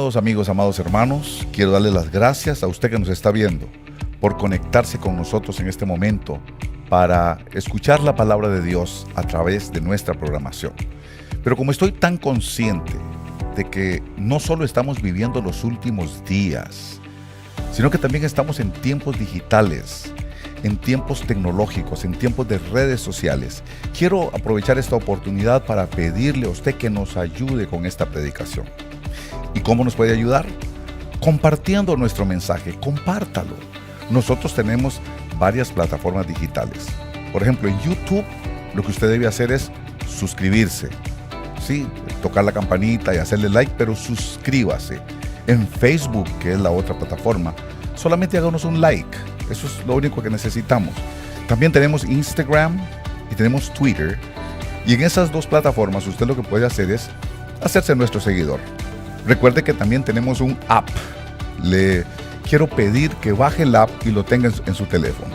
Estimados amigos, amados hermanos, quiero darle las gracias a usted que nos está viendo por conectarse con nosotros en este momento para escuchar la palabra de Dios a través de nuestra programación. Pero como estoy tan consciente de que no solo estamos viviendo los últimos días, sino que también estamos en tiempos digitales, en tiempos tecnológicos, en tiempos de redes sociales, quiero aprovechar esta oportunidad para pedirle a usted que nos ayude con esta predicación. ¿Y cómo nos puede ayudar? Compartiendo nuestro mensaje, compártalo. Nosotros tenemos varias plataformas digitales. Por ejemplo, en YouTube, lo que usted debe hacer es suscribirse. Sí, tocar la campanita y hacerle like, pero suscríbase. En Facebook, que es la otra plataforma, solamente háganos un like. Eso es lo único que necesitamos. También tenemos Instagram y tenemos Twitter. Y en esas dos plataformas, usted lo que puede hacer es hacerse nuestro seguidor. Recuerde que también tenemos un app. Le quiero pedir que baje el app y lo tenga en su teléfono.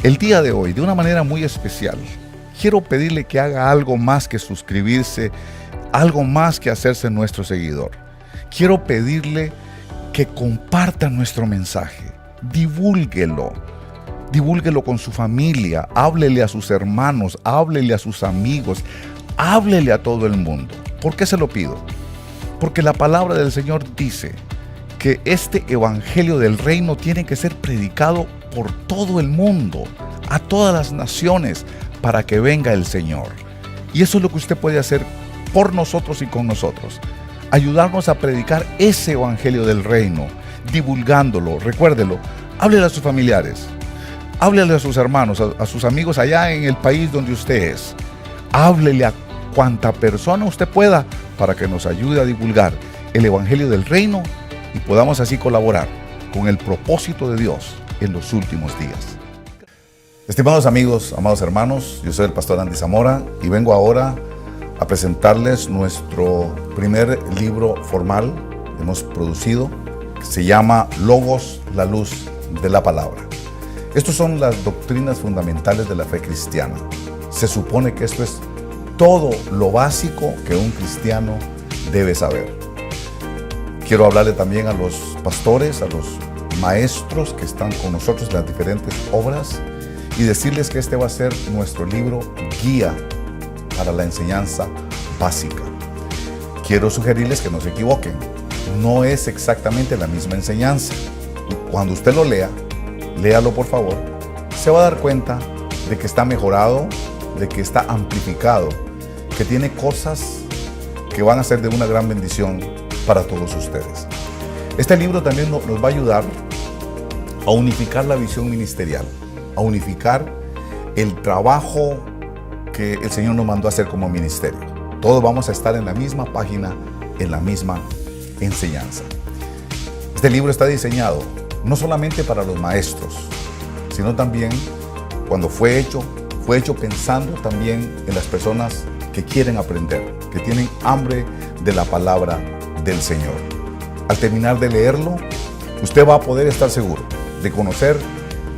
El día de hoy, de una manera muy especial, quiero pedirle que haga algo más que suscribirse, algo más que hacerse nuestro seguidor. Quiero pedirle que comparta nuestro mensaje, divúlguelo con su familia, háblele a sus hermanos, háblele a sus amigos, háblele a todo el mundo. ¿Por qué se lo pido? Porque la palabra del Señor dice que este evangelio del reino tiene que ser predicado por todo el mundo, a todas las naciones, para que venga el Señor. Y eso es lo que usted puede hacer por nosotros y con nosotros. Ayudarnos a predicar ese evangelio del reino, divulgándolo, recuérdelo, háblele a sus familiares, háblele a sus hermanos, a sus amigos allá en el país donde usted es. Háblele a cuanta persona usted pueda para que nos ayude a divulgar el evangelio del reino y podamos así colaborar con el propósito de Dios en los últimos días. Estimados amigos, amados hermanos, yo soy el pastor Andy Zamora y vengo ahora a presentarles nuestro primer libro formal que hemos producido, que se llama Logos, la luz de la palabra. Estas son las doctrinas fundamentales de la fe cristiana. Se supone que esto es todo lo básico que un cristiano debe saber. Quiero hablarle también a los pastores, a los maestros que están con nosotros en las diferentes obras y decirles que este va a ser nuestro libro guía para la enseñanza básica. Quiero sugerirles que no se equivoquen. No es exactamente la misma enseñanza. Cuando usted lo lea, léalo por favor, se va a dar cuenta de que está mejorado, de que está amplificado, que tiene cosas que van a ser de una gran bendición para todos ustedes. Este libro también nos va a ayudar a unificar la visión ministerial, a unificar el trabajo que el Señor nos mandó a hacer como ministerio. Todos vamos a estar en la misma página, en la misma enseñanza. Este libro está diseñado no solamente para los maestros, sino también cuando fue hecho pensando también en las personas que quieren aprender, que tienen hambre de la palabra del Señor. Al terminar de leerlo, usted va a poder estar seguro de conocer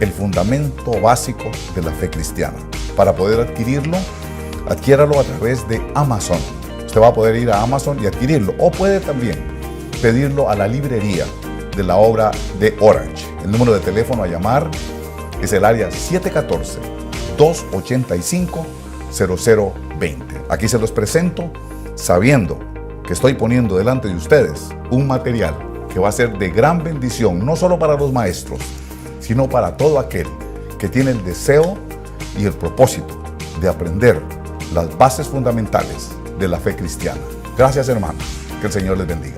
el fundamento básico de la fe cristiana. Para poder adquirirlo, adquiéralo a través de Amazon. Usted va a poder ir a Amazon y adquirirlo, o puede también pedirlo a la librería de la obra de Orange. El número de teléfono a llamar es el área 714-285-0020. Aquí se los presento sabiendo que estoy poniendo delante de ustedes un material que va a ser de gran bendición, no solo para los maestros, sino para todo aquel que tiene el deseo y el propósito de aprender las bases fundamentales de la fe cristiana. Gracias, hermanos. Que el Señor les bendiga.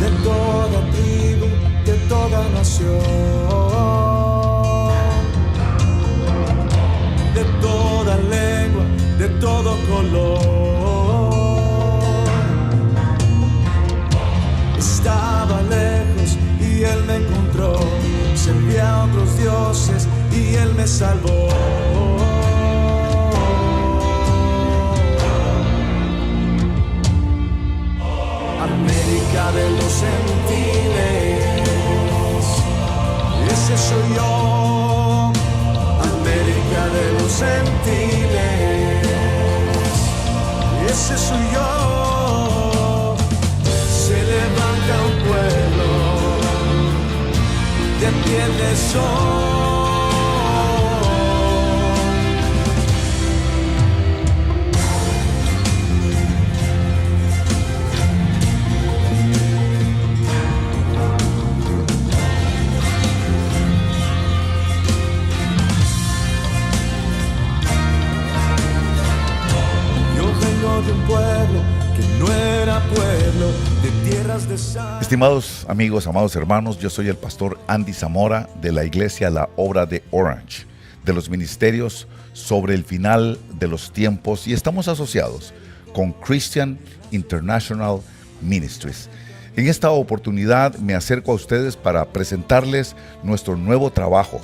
De toda tribu encontró. Servía a otros dioses y Él me salvó. América de los gentiles, ese soy yo. América de los gentiles, ese soy yo. Se levanta un pueblo de pie de sol. De un pueblo que no era pueblo, de tierras de sal. Estimados amigos, amados hermanos, yo soy el pastor Andy Zamora de la iglesia La Obra de Orange, de los ministerios sobre el final de los tiempos, y estamos asociados con Christian International Ministries. En esta oportunidad me acerco a ustedes para presentarles nuestro nuevo trabajo,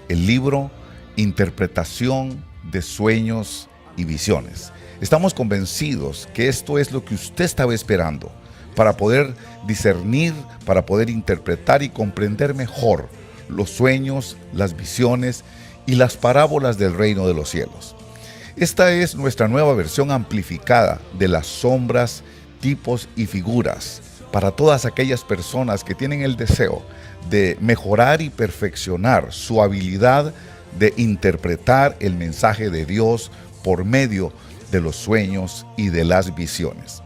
el libro Interpretación de Sueños y Visiones. Estamos convencidos que esto es lo que usted estaba esperando para poder discernir, para poder interpretar y comprender mejor los sueños, las visiones y las parábolas del reino de los cielos. Esta es nuestra nueva versión amplificada de las sombras, tipos y figuras para todas aquellas personas que tienen el deseo de mejorar y perfeccionar su habilidad de interpretar el mensaje de Dios por medio de los sueños y de las visiones.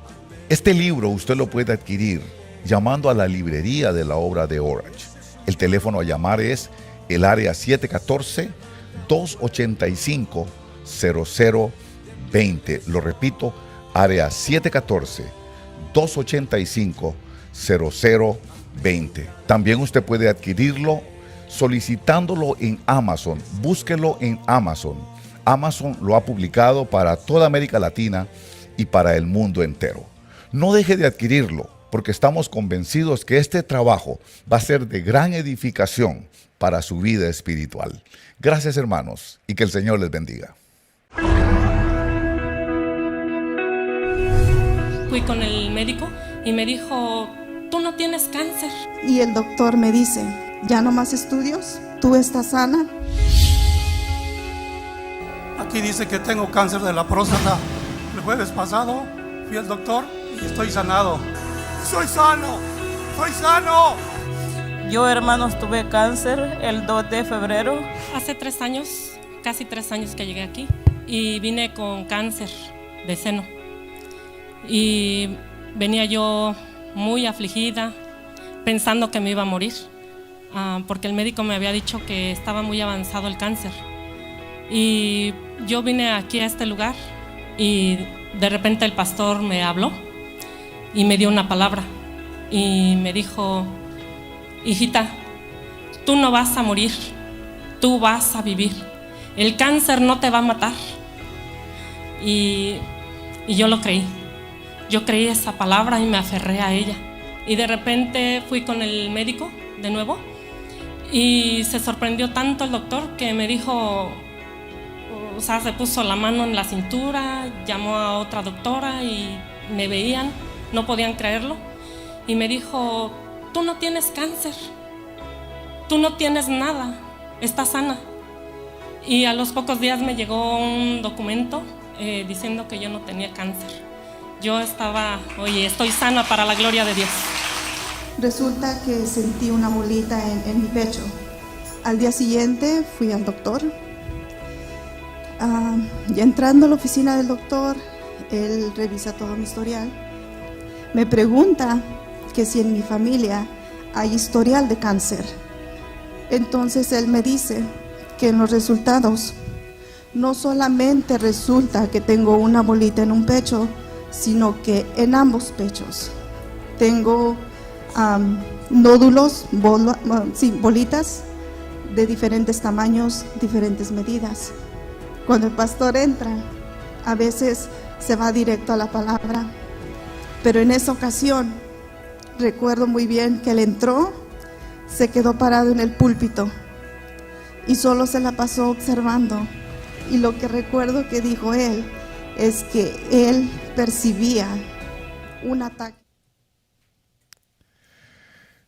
Este libro usted lo puede adquirir llamando a la librería de La Obra de Orange. El teléfono a llamar es el área 714-285-0020. Lo repito, área 714-285-0020. También usted puede adquirirlo solicitándolo en Amazon. Búsquelo en Amazon. Amazon lo ha publicado para toda América Latina y para el mundo entero. No deje de adquirirlo, porque estamos convencidos que este trabajo va a ser de gran edificación para su vida espiritual. Gracias, hermanos, y que el Señor les bendiga. Fui con el médico y me dijo, tú no tienes cáncer. Y el doctor me dice, ya no más estudios, tú estás sana. Aquí dice que tengo cáncer de la próstata. El jueves pasado fui al doctor y estoy sanado. ¡Soy sano! ¡Soy sano! Yo, hermanos, tuve cáncer el 2 de febrero. Hace 3 años, casi 3 años que llegué aquí y vine con cáncer de seno. Y venía yo muy afligida, pensando que me iba a morir, porque el médico me había dicho que estaba muy avanzado el cáncer. Y yo vine aquí a este lugar y de repente el pastor me habló y me dio una palabra y me dijo, hijita, tú no vas a morir, tú vas a vivir, el cáncer no te va a matar. Y yo lo creí, yo creí esa palabra y me aferré a ella. Y de repente fui con el médico de nuevo y se sorprendió tanto el doctor que me dijo, o sea, se puso la mano en la cintura, llamó a otra doctora y me veían, no podían creerlo. Y me dijo, tú no tienes cáncer, tú no tienes nada, estás sana. Y a los pocos días me llegó un documento diciendo que yo no tenía cáncer. Yo estaba, estoy sana para la gloria de Dios. Resulta que sentí una bolita en mi pecho. Al día siguiente fui al doctor. Ya entrando a la oficina del doctor, él revisa todo mi historial. Me pregunta que si en mi familia hay historial de cáncer. Entonces él me dice que en los resultados no solamente resulta que tengo una bolita en un pecho, sino que en ambos pechos tengo nódulos, bolitas de diferentes tamaños, diferentes medidas. Cuando el pastor entra, a veces se va directo a la palabra, pero en esa ocasión recuerdo muy bien que él entró, se quedó parado en el púlpito y solo se la pasó observando. Y lo que recuerdo que dijo él es que él percibía un ataque.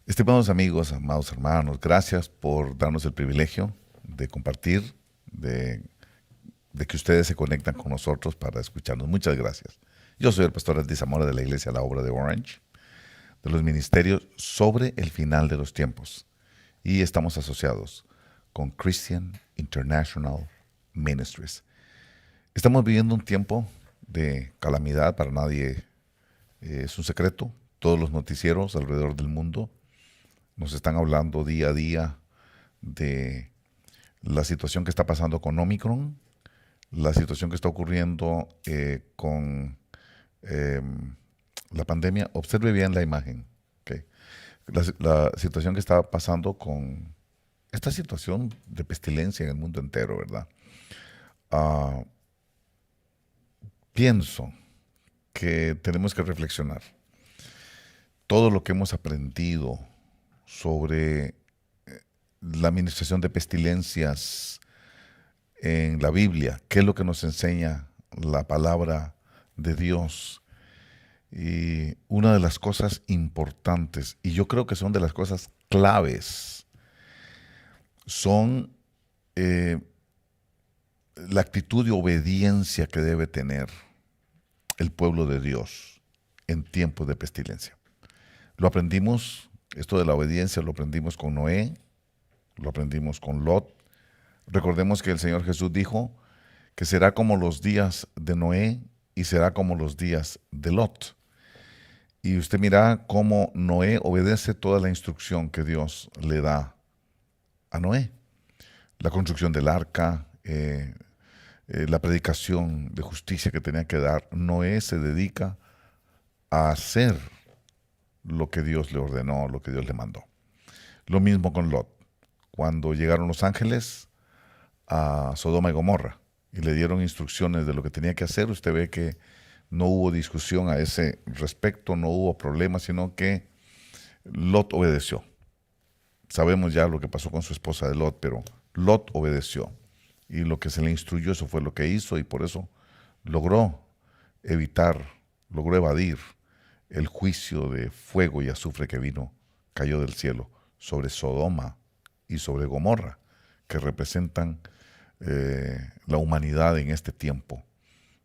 Estimados amigos, amados hermanos, gracias por darnos el privilegio de compartir, de que ustedes se conectan con nosotros para escucharnos. Muchas gracias. Yo soy el pastor Andy Zamora de la Iglesia La Obra de Orange, de los ministerios sobre el final de los tiempos. Y estamos asociados con Christian International Ministries. Estamos viviendo un tiempo de calamidad, para nadie es un secreto. Todos los noticieros alrededor del mundo nos están hablando día a día de la situación que está pasando con Omicron, la situación que está ocurriendo con la pandemia. Observe bien la imagen, ¿okay? La situación que está pasando con esta situación de pestilencia en el mundo entero, ¿verdad? Pienso que tenemos que reflexionar todo lo que hemos aprendido sobre la administración de pestilencias en la Biblia, qué es lo que nos enseña la palabra de Dios. Y una de las cosas importantes, y yo creo que son de las cosas claves, son la actitud de obediencia que debe tener el pueblo de Dios en tiempos de pestilencia. Lo aprendimos, esto de la obediencia lo aprendimos con Noé, lo aprendimos con Lot. Recordemos que el Señor Jesús dijo que será como los días de Noé y será como los días de Lot. Y usted mira cómo Noé obedece toda la instrucción que Dios le da a Noé. La construcción del arca, la predicación de justicia que tenía que dar. Noé se dedica a hacer lo que Dios le ordenó, lo que Dios le mandó. Lo mismo con Lot. Cuando llegaron los ángeles a Sodoma y Gomorra y le dieron instrucciones de lo que tenía que hacer, usted ve que no hubo discusión a ese respecto, no hubo problema, sino que Lot obedeció. Sabemos ya lo que pasó con su esposa de Lot, pero Lot obedeció. Y lo que se le instruyó, eso fue lo que hizo, y por eso logró evadir el juicio de fuego y azufre que cayó del cielo sobre Sodoma y sobre Gomorra, que representan la humanidad en este tiempo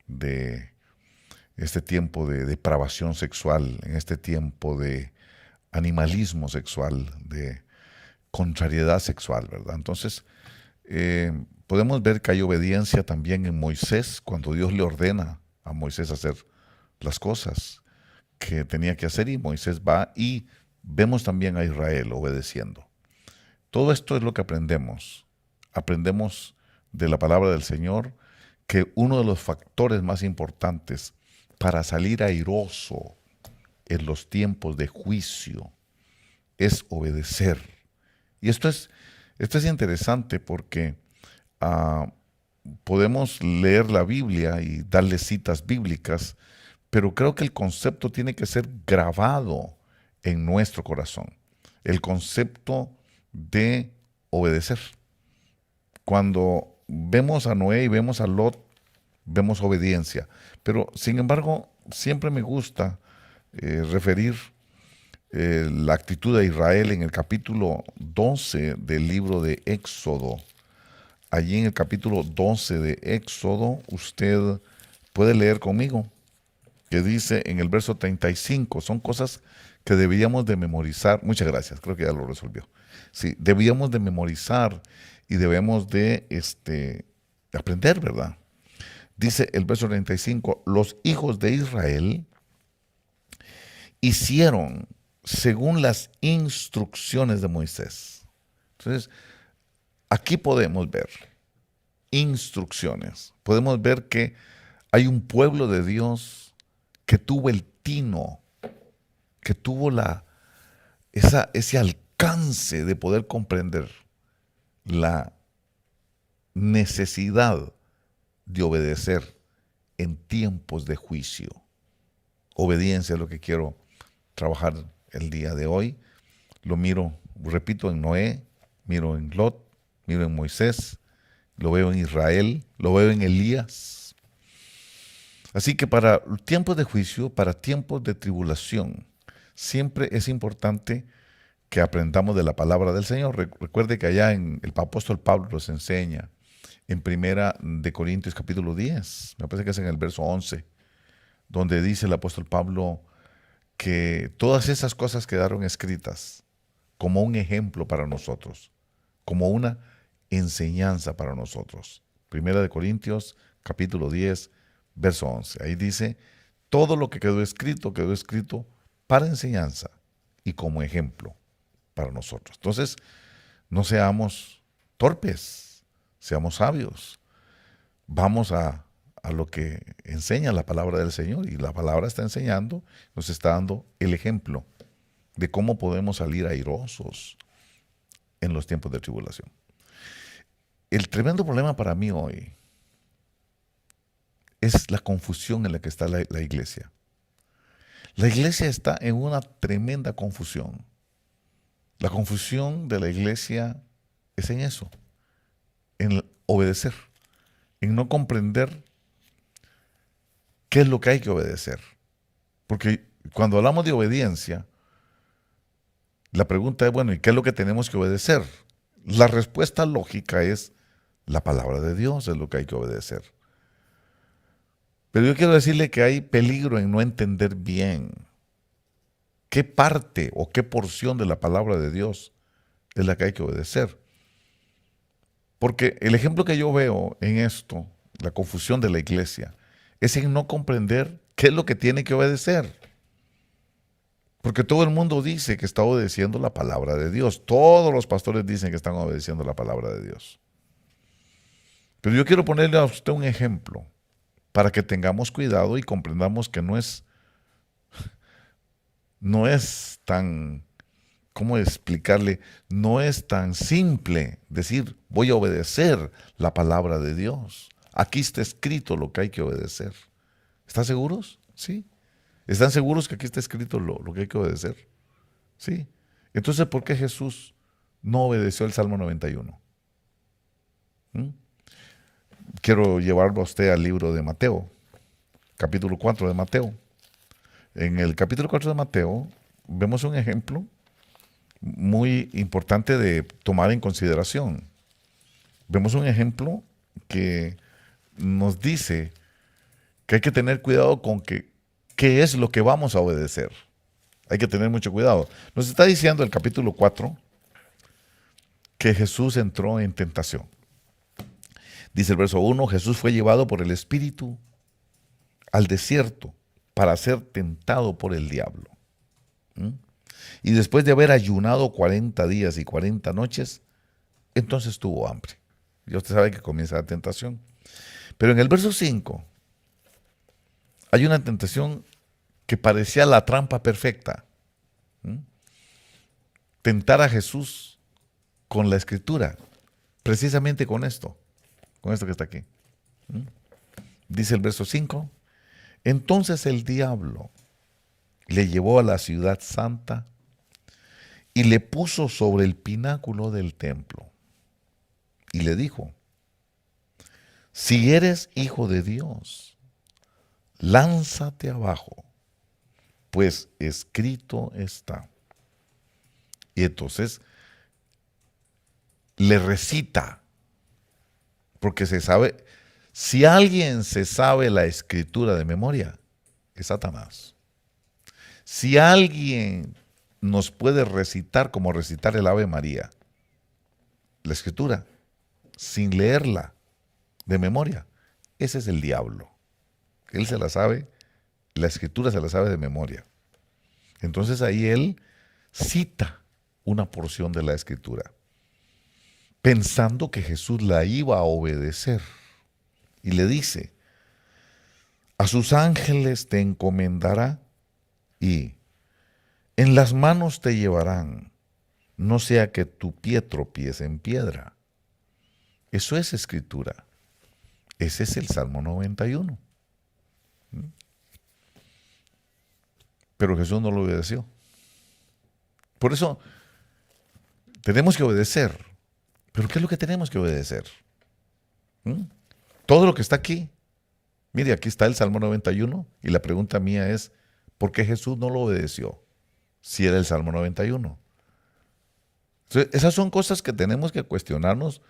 de depravación sexual, en este tiempo de animalismo sexual, de contrariedad sexual, ¿verdad? Entonces, podemos ver que hay obediencia también en Moisés, cuando Dios le ordena a Moisés hacer las cosas que tenía que hacer, y Moisés va, y vemos también a Israel obedeciendo. Todo esto es lo que aprendemos. Aprendemos de la palabra del Señor que uno de los factores más importantes para salir airoso en los tiempos de juicio es obedecer. Y esto es interesante porque podemos leer la Biblia y darle citas bíblicas, pero creo que el concepto tiene que ser grabado en nuestro corazón. El concepto de obedecer. Cuando vemos a Noé y vemos a Lot, vemos obediencia. Pero, sin embargo, siempre me gusta referir la actitud de Israel en el capítulo 12 del libro de Éxodo. Allí en el capítulo 12 de Éxodo, usted puede leer conmigo, que dice en el verso 35, son cosas que debíamos de memorizar. Muchas gracias, creo que ya lo resolvió. Sí, debíamos de memorizar y debemos de aprender, ¿verdad? Dice el verso 35, los hijos de Israel hicieron según las instrucciones de Moisés. Entonces, aquí podemos ver instrucciones. Podemos ver que hay un pueblo de Dios que tuvo el tino, que tuvo ese alcance de poder comprender la necesidad de obedecer en tiempos de juicio. Obediencia es lo que quiero trabajar el día de hoy. Lo miro repito, en Noé, miro en Lot, miro en Moisés, lo veo en Israel, lo veo en Elías. Así que para tiempos de juicio, para tiempos de tribulación, siempre es importante que aprendamos de la palabra del Señor. Recuerde que allá en el apóstol Pablo nos enseña en 1 Corintios capítulo 10, me parece que es en el verso 11, donde dice el apóstol Pablo que todas esas cosas quedaron escritas como un ejemplo para nosotros, como una enseñanza para nosotros. 1 Corintios capítulo 10, verso 11. Ahí dice, todo lo que quedó escrito para enseñanza y como ejemplo para nosotros. Entonces, no seamos torpes, seamos sabios. Vamos a lo que enseña la palabra del Señor, y la palabra está enseñando, nos está dando el ejemplo de cómo podemos salir airosos en los tiempos de tribulación. El tremendo problema para mí hoy es la confusión en la que está la iglesia. La iglesia está en una tremenda confusión. La confusión de la iglesia es en eso, en obedecer, en no comprender qué es lo que hay que obedecer. Porque cuando hablamos de obediencia, la pregunta es, bueno, ¿y qué es lo que tenemos que obedecer? La respuesta lógica es la palabra de Dios es lo que hay que obedecer. Pero yo quiero decirle que hay peligro en no entender bien qué parte o qué porción de la palabra de Dios es la que hay que obedecer. Porque el ejemplo que yo veo en esto, la confusión de la iglesia, es en no comprender qué es lo que tiene que obedecer. Porque todo el mundo dice que está obedeciendo la palabra de Dios. Todos los pastores dicen que están obedeciendo la palabra de Dios. Pero yo quiero ponerle a usted un ejemplo para que tengamos cuidado y comprendamos que no es tan, ¿cómo explicarle? No es tan simple decir, voy a obedecer la palabra de Dios. Aquí está escrito lo que hay que obedecer. ¿Están seguros? Sí. ¿Están seguros que aquí está escrito lo que hay que obedecer? Sí. Entonces, ¿por qué Jesús no obedeció el Salmo 91? Quiero llevarlo a usted al libro de Mateo, capítulo 4 de Mateo. En el capítulo 4 de Mateo vemos un ejemplo muy importante de tomar en consideración. Vemos un ejemplo que nos dice que hay que tener cuidado con qué es lo que vamos a obedecer. Hay que tener mucho cuidado. Nos está diciendo el capítulo 4 que Jesús entró en tentación. Dice el verso 1, Jesús fue llevado por el Espíritu al desierto para ser tentado por el diablo. Y después de haber ayunado 40 días y 40 noches, entonces tuvo hambre. Y usted sabe que comienza la tentación. Pero en el verso 5 hay una tentación que parecía la trampa perfecta. Tentar a Jesús con la Escritura, precisamente con esto que está aquí. Dice el verso 5, entonces el diablo le llevó a la ciudad santa y le puso sobre el pináculo del templo y le dijo, si eres hijo de Dios, lánzate abajo, pues escrito está. Y entonces le recita, porque se sabe, si alguien se sabe la Escritura de memoria, es Satanás. Si alguien nos puede recitar como recitar el Ave María, la Escritura, sin leerla de memoria, ese es el diablo. Él se la sabe, la Escritura se la sabe de memoria. Entonces ahí él cita una porción de la Escritura, pensando que Jesús la iba a obedecer. Y le dice, a sus ángeles te encomendará y en las manos te llevarán, no sea que tu pie tropiece en piedra. Eso es Escritura. Ese es el Salmo 91. Pero Jesús no lo obedeció. Por eso, tenemos que obedecer. ¿Pero qué es lo que tenemos que obedecer? Todo lo que está aquí. Mire, aquí está el Salmo 91 y la pregunta mía es, ¿por qué Jesús no lo obedeció si era el Salmo 91? Entonces, esas son cosas que tenemos que cuestionarnos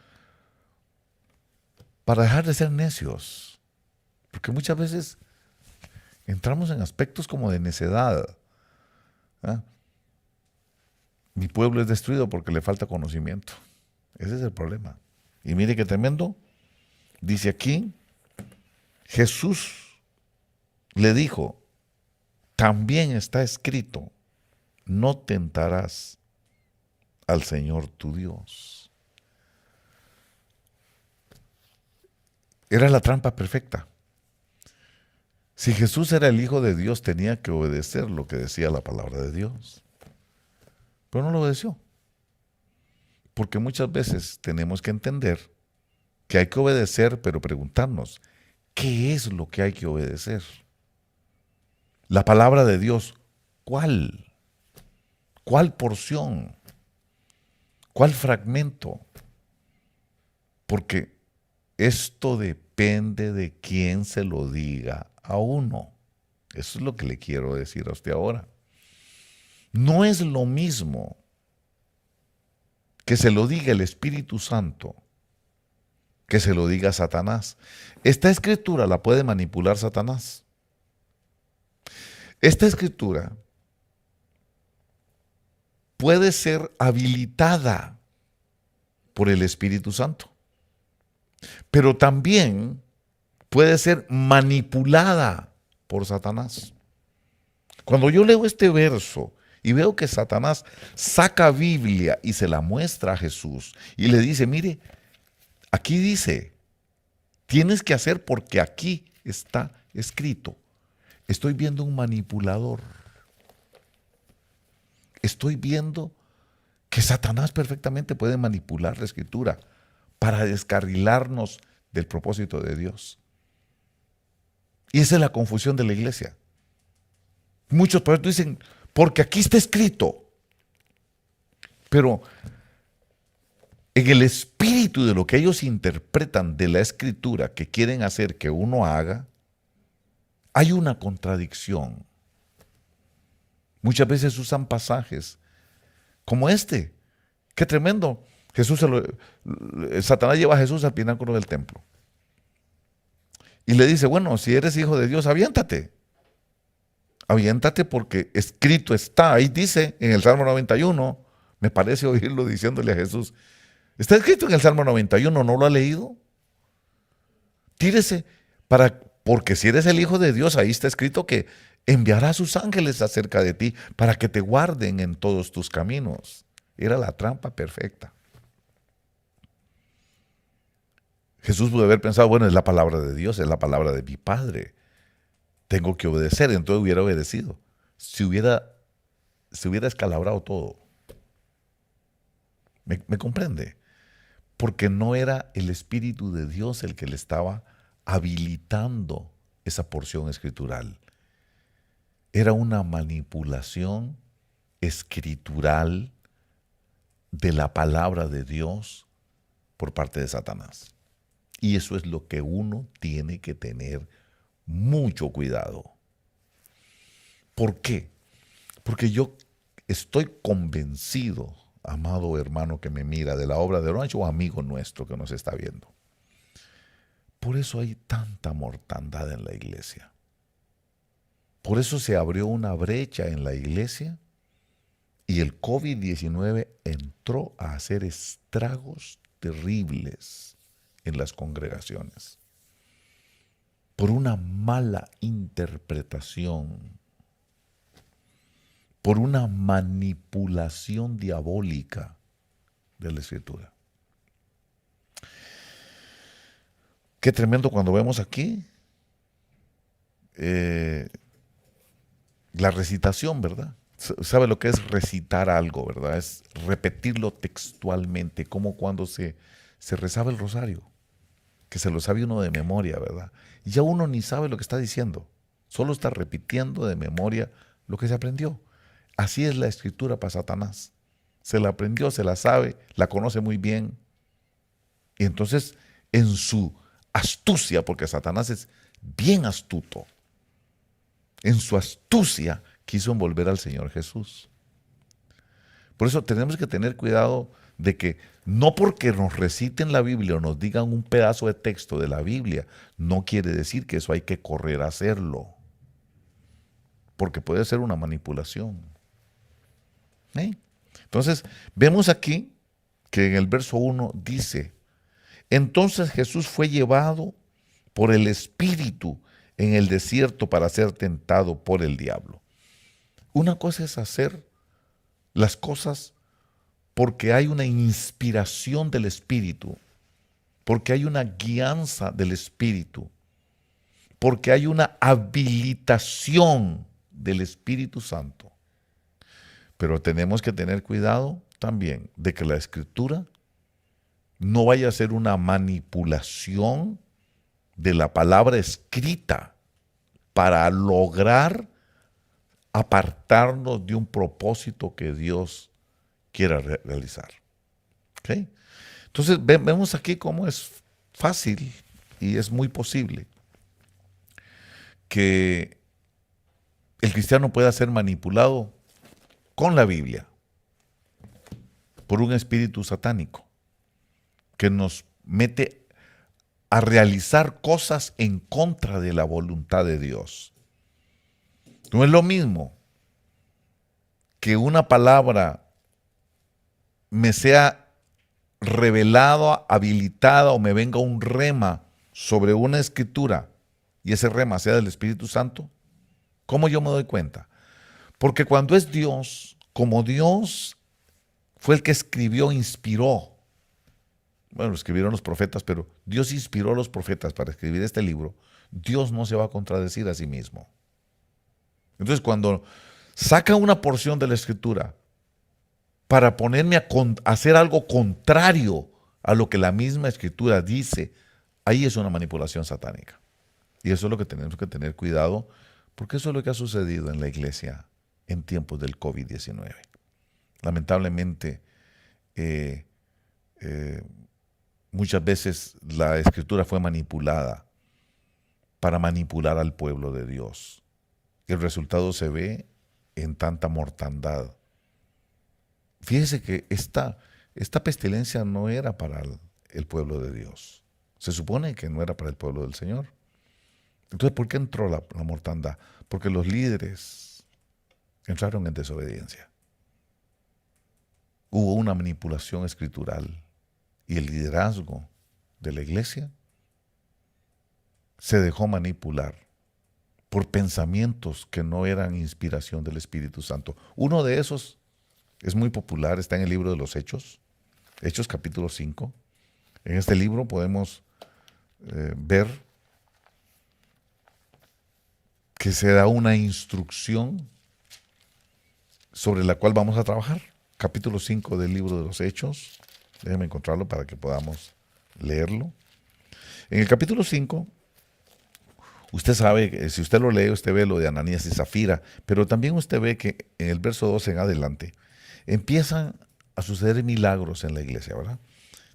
para dejar de ser necios. Porque muchas veces entramos en aspectos como de necedad. Mi pueblo es destruido porque le falta conocimiento. Ese es el problema. Y mire qué tremendo. Dice aquí, Jesús le dijo, también está escrito, no tentarás al Señor tu Dios. Era la trampa perfecta. Si Jesús era el Hijo de Dios, tenía que obedecer lo que decía la palabra de Dios. Pero no lo obedeció. Porque muchas veces tenemos que entender que hay que obedecer, pero preguntarnos, ¿qué es lo que hay que obedecer? La palabra de Dios, ¿cuál? ¿Cuál porción? ¿Cuál fragmento? Porque esto depende de quién se lo diga a uno. Eso es lo que le quiero decir a usted ahora. No es lo mismo que se lo diga el Espíritu Santo que se lo diga Satanás. Esta escritura la puede manipular Satanás. Esta escritura puede ser habilitada por el Espíritu Santo, pero también puede ser manipulada por Satanás. Cuando yo leo este verso y veo que Satanás saca Biblia y se la muestra a Jesús y le dice, mire, aquí dice, tienes que hacer porque aquí está escrito. Estoy viendo un manipulador. Estoy viendo que Satanás perfectamente puede manipular la escritura para descarrilarnos del propósito de Dios. Y esa es la confusión de la iglesia. Muchos por eso dicen, porque aquí está escrito. Pero en el espíritu de lo que ellos interpretan de la escritura que quieren hacer que uno haga, hay una contradicción. Muchas veces usan pasajes como este. ¡Qué tremendo! Satanás lleva a Jesús al pináculo del templo. Y le dice, bueno, si eres hijo de Dios, aviéntate. Aviéntate porque escrito está. Ahí dice en el Salmo 91, me parece oírlo diciéndole a Jesús, está escrito en el Salmo 91, ¿no lo ha leído? Tírese, porque si eres el Hijo de Dios, ahí está escrito que enviará a sus ángeles acerca de ti para que te guarden en todos tus caminos. Era la trampa perfecta. Jesús pudo haber pensado, bueno, es la palabra de Dios, es la palabra de mi Padre. Tengo que obedecer, entonces hubiera obedecido. Se hubiera escalabrado todo. ¿Me comprende? Porque no era el Espíritu de Dios el que le estaba habilitando esa porción escritural. Era una manipulación escritural de la palabra de Dios por parte de Satanás. Y eso es lo que uno tiene que tener mucho cuidado. ¿Por qué? Porque yo estoy convencido, amado hermano que me mira, de la obra de Orange o amigo nuestro que nos está viendo. Por eso hay tanta mortandad en la iglesia. Por eso se abrió una brecha en la iglesia y el COVID-19 entró a hacer estragos terribles en las congregaciones. Por una mala interpretación, por una manipulación diabólica de la Escritura. Qué tremendo cuando vemos aquí la recitación, ¿verdad? ¿Sabe lo que es recitar algo, verdad? Es repetirlo textualmente, como cuando se rezaba el rosario, que se lo sabe uno de memoria, ¿verdad? Y ya uno ni sabe lo que está diciendo, solo está repitiendo de memoria lo que se aprendió. Así es la escritura para Satanás. se la aprendió, se la sabe, la conoce muy bien. Y entonces, en su astucia, porque Satanás es bien astuto, en su astucia quiso envolver al Señor Jesús. Por eso tenemos que tener cuidado de que no porque nos reciten la Biblia o nos digan un pedazo de texto de la Biblia, no quiere decir que eso hay que correr a hacerlo. Porque puede ser una manipulación. Entonces, vemos aquí que en el verso 1 dice: entonces Jesús fue llevado por el Espíritu en el desierto para ser tentado por el diablo. Una cosa es hacer las cosas porque hay una inspiración del Espíritu, porque hay una guianza del Espíritu, porque hay una habilitación del Espíritu Santo. Pero tenemos que tener cuidado también de que la Escritura no vaya a ser una manipulación de la palabra escrita para lograr apartarnos de un propósito que Dios quiera realizar. ¿Okay? Entonces vemos aquí cómo es fácil y es muy posible que el cristiano pueda ser manipulado con la Biblia por un espíritu satánico que nos mete a realizar cosas en contra de la voluntad de Dios. No es lo mismo que una palabra me sea revelada, habilitada, o me venga un rema sobre una escritura y ese rema sea del Espíritu Santo. ¿Cómo yo me doy cuenta? Porque cuando es Dios, como Dios fue el que escribió, inspiró. Bueno, lo escribieron los profetas, pero Dios inspiró a los profetas para escribir este libro. Dios no se va a contradecir a sí mismo. Entonces, cuando saca una porción de la Escritura para ponerme a hacer algo contrario a lo que la misma Escritura dice, ahí es una manipulación satánica. Y eso es lo que tenemos que tener cuidado, porque eso es lo que ha sucedido en la iglesia en tiempos del COVID-19. Lamentablemente, muchas veces la Escritura fue manipulada para manipular al pueblo de Dios. El resultado se ve en tanta mortandad. Fíjese que esta pestilencia no era para el pueblo de Dios. Se supone que no era para el pueblo del Señor. Entonces, ¿por qué entró la mortandad? Porque los líderes entraron en desobediencia. Hubo una manipulación escritural y el liderazgo de la iglesia se dejó manipular por pensamientos que no eran inspiración del Espíritu Santo. Uno de esos es muy popular, está en el libro de los Hechos, Hechos capítulo 5. En este libro podemos ver que se da una instrucción sobre la cual vamos a trabajar. Capítulo 5 del libro de los Hechos. Déjenme encontrarlo para que podamos leerlo. En el capítulo 5, usted sabe, si usted lo lee, usted ve lo de Ananías y Zafira, pero también usted ve que en el verso 12 en adelante empiezan a suceder milagros en la iglesia, ¿verdad?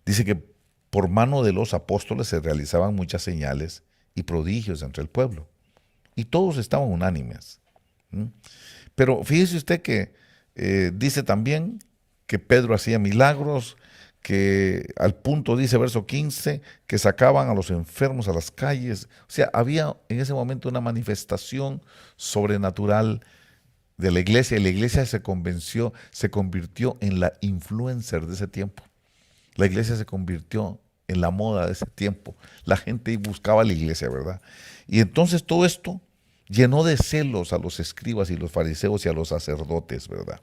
Dice que por mano de los apóstoles se realizaban muchas señales y prodigios entre el pueblo. Y todos estaban unánimes. Pero fíjese usted que dice también que Pedro hacía milagros, que al punto dice verso 15, que sacaban a los enfermos a las calles. O sea, había en ese momento una manifestación sobrenatural de la iglesia, y la iglesia se convirtió en la influencer de ese tiempo. La iglesia se convirtió en la moda de ese tiempo. La gente buscaba la iglesia, ¿verdad? Y entonces todo esto llenó de celos a los escribas y los fariseos y a los sacerdotes, ¿verdad?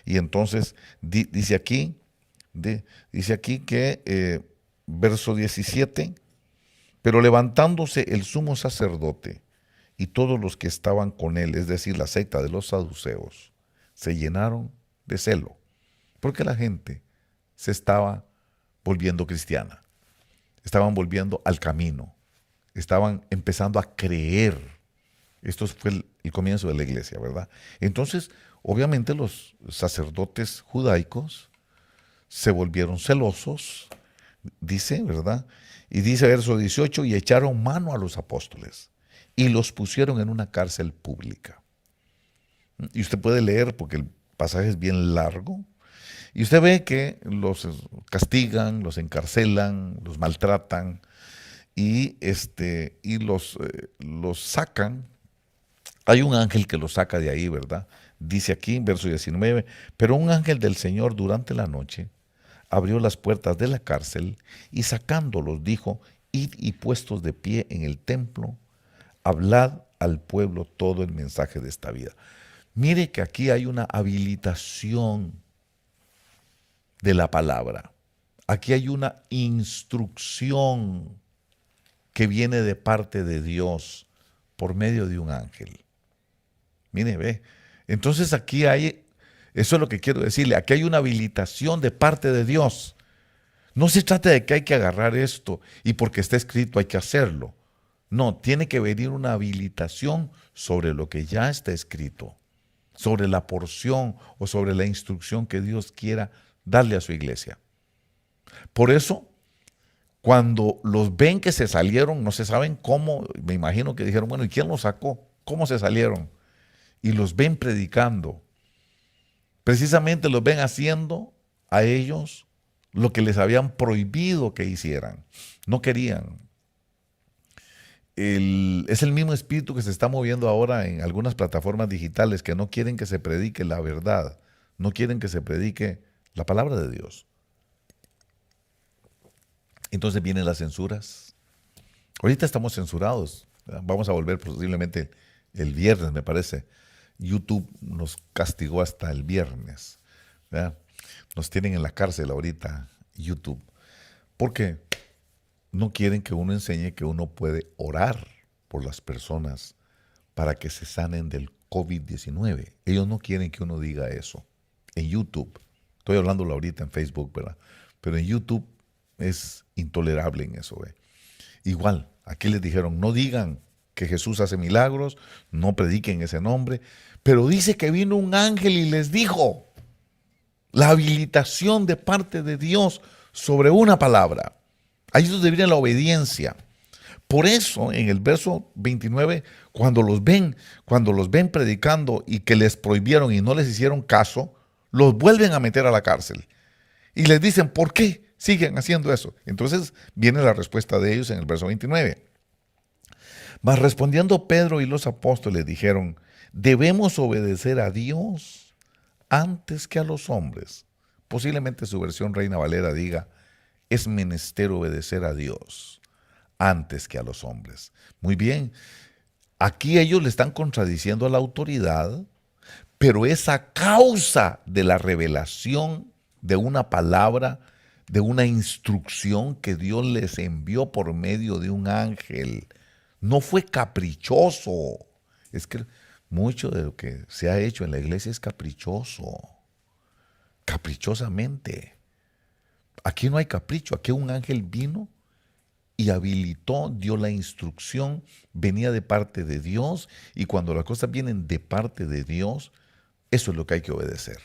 Y entonces dice aquí que, verso 17, pero levantándose el sumo sacerdote y todos los que estaban con él, es decir, la secta de los saduceos, se llenaron de celo, porque la gente se estaba volviendo cristiana, estaban volviendo al camino, estaban empezando a creer Esto fue el comienzo de la iglesia, ¿verdad? Entonces, obviamente los sacerdotes judaicos se volvieron celosos, dice, ¿verdad? Y dice verso 18, y echaron mano a los apóstoles y los pusieron en una cárcel pública. Y usted puede leer porque el pasaje es bien largo. Y usted ve que los castigan, los encarcelan, los maltratan y los sacan. Hay un ángel que los saca de ahí, ¿verdad? Dice aquí, verso 19, pero un ángel del Señor durante la noche abrió las puertas de la cárcel y sacándolos dijo, id y puestos de pie en el templo, hablad al pueblo todo el mensaje de esta vida. Mire que aquí hay una habilitación de la palabra. Aquí hay una instrucción que viene de parte de Dios por medio de un ángel. Mire, ve. Entonces aquí hay, eso es lo que quiero decirle, aquí hay una habilitación de parte de Dios. No se trata de que hay que agarrar esto y porque está escrito hay que hacerlo. No, tiene que venir una habilitación sobre lo que ya está escrito, sobre la porción o sobre la instrucción que Dios quiera darle a su iglesia. Por eso, cuando los ven que se salieron, no se saben cómo, me imagino que dijeron, bueno, ¿y quién los sacó? ¿Cómo se salieron? Y los ven predicando. Precisamente los ven haciendo a ellos lo que les habían prohibido que hicieran. No querían. Es el mismo espíritu que se está moviendo ahora en algunas plataformas digitales que no quieren que se predique la verdad, no quieren que se predique la palabra de Dios. Entonces vienen las censuras. Ahorita estamos censurados. Vamos a volver posiblemente el viernes, me parece. YouTube nos castigó hasta el viernes, ¿verdad? Nos tienen en la cárcel ahorita, YouTube. ¿Por qué? No quieren que uno enseñe que uno puede orar por las personas para que se sanen del COVID-19. Ellos no quieren que uno diga eso. En YouTube, estoy hablándolo ahorita en Facebook, ¿verdad? Pero en YouTube es intolerable en eso, ¿ve? Igual, aquí les dijeron, no digan que Jesús hace milagros, no prediquen ese nombre, pero dice que vino un ángel y les dijo la habilitación de parte de Dios sobre una palabra. Ahí es donde viene la obediencia. Por eso, en el verso 29, cuando los ven predicando y que les prohibieron y no les hicieron caso, los vuelven a meter a la cárcel. Y les dicen, ¿por qué siguen haciendo eso? Entonces viene la respuesta de ellos en el verso 29. Mas respondiendo Pedro y los apóstoles dijeron, debemos obedecer a Dios antes que a los hombres. Posiblemente su versión Reina Valera diga, es menester obedecer a Dios antes que a los hombres. Muy bien, aquí ellos le están contradiciendo a la autoridad, pero es a causa de la revelación de una palabra, de una instrucción que Dios les envió por medio de un ángel. No fue caprichoso. Es que mucho de lo que se ha hecho en la iglesia es caprichoso. Caprichosamente. Aquí no hay capricho, aquí un ángel vino y habilitó, dio la instrucción, venía de parte de Dios, y cuando las cosas vienen de parte de Dios, eso es lo que hay que obedecer.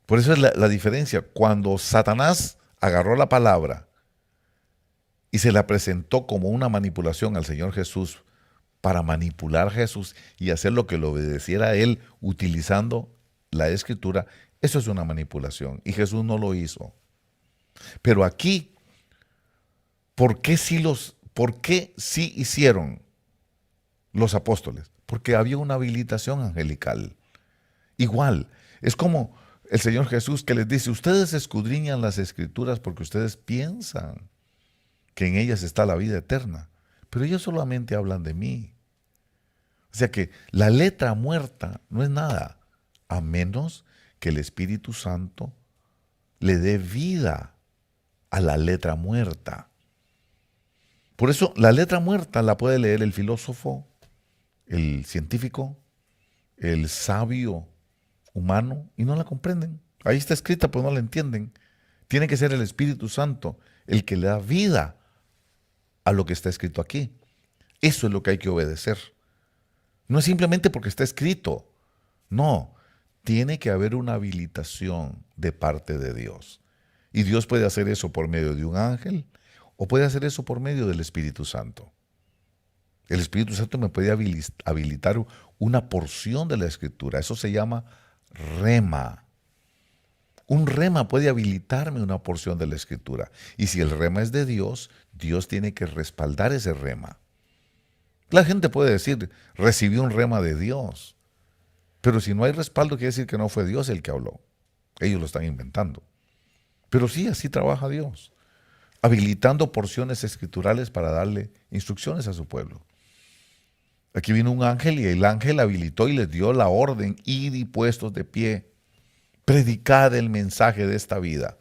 Por eso es la diferencia. Cuando Satanás agarró la palabra y se la presentó como una manipulación al Señor Jesús para manipular a Jesús y hacer lo que le obedeciera a él utilizando la Escritura, eso es una manipulación y Jesús no lo hizo. Pero aquí, ¿por qué sí hicieron los apóstoles? Porque había una habilitación angelical. Igual, es como el Señor Jesús que les dice, ustedes escudriñan las Escrituras porque ustedes piensan que en ellas está la vida eterna, pero ellos solamente hablan de mí. O sea que la letra muerta no es nada, a menos que el Espíritu Santo le dé vida a la letra muerta. Por eso la letra muerta la puede leer el filósofo, el científico, el sabio humano y no la comprenden. Ahí está escrita, pero no la entienden. Tiene que ser el Espíritu Santo el que le da vida a lo que está escrito aquí. Eso es lo que hay que obedecer. No es simplemente porque está escrito. No, tiene que haber una habilitación de parte de Dios. Y Dios puede hacer eso por medio de un ángel o puede hacer eso por medio del Espíritu Santo. El Espíritu Santo me puede habilitar una porción de la Escritura. Eso se llama rema. Un rema puede habilitarme una porción de la Escritura. Y si el rema es de Dios, Dios tiene que respaldar ese rema. La gente puede decir, recibí un rema de Dios. Pero si no hay respaldo, quiere decir que no fue Dios el que habló. Ellos lo están inventando. Pero sí, así trabaja Dios, habilitando porciones escriturales para darle instrucciones a su pueblo. Aquí vino un ángel y el ángel habilitó y les dio la orden, id y puestos de pie, predicad el mensaje de esta vida.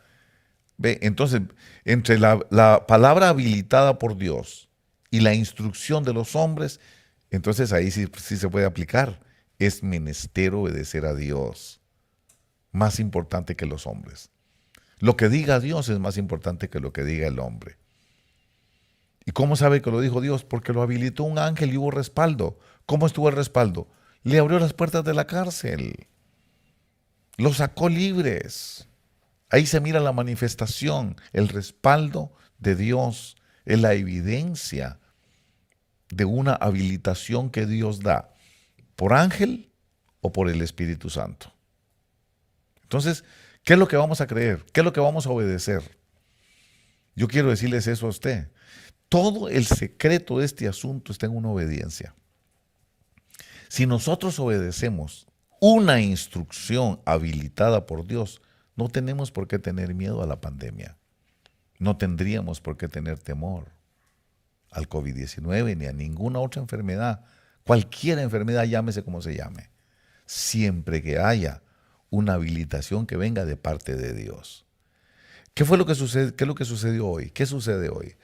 Ve, entonces, entre la palabra habilitada por Dios y la instrucción de los hombres, entonces ahí sí se puede aplicar. Es menester obedecer a Dios, más importante que los hombres. Lo que diga Dios es más importante que lo que diga el hombre. ¿Y cómo sabe que lo dijo Dios? Porque lo habilitó un ángel y hubo respaldo. ¿Cómo estuvo el respaldo? Le abrió las puertas de la cárcel. Los sacó libres. Ahí se mira la manifestación. El respaldo de Dios es la evidencia de una habilitación que Dios da por ángel o por el Espíritu Santo. Entonces, ¿qué es lo que vamos a creer? ¿Qué es lo que vamos a obedecer? Yo quiero decirles eso a usted. Todo el secreto de este asunto está en una obediencia. Si nosotros obedecemos una instrucción habilitada por Dios, no tenemos por qué tener miedo a la pandemia. No tendríamos por qué tener temor al COVID-19 ni a ninguna otra enfermedad. Cualquier enfermedad, llámese como se llame. Siempre que haya una habilitación que venga de parte de Dios. ¿Qué fue lo que sucede? ¿Qué es lo que sucedió hoy? ¿Qué sucede hoy?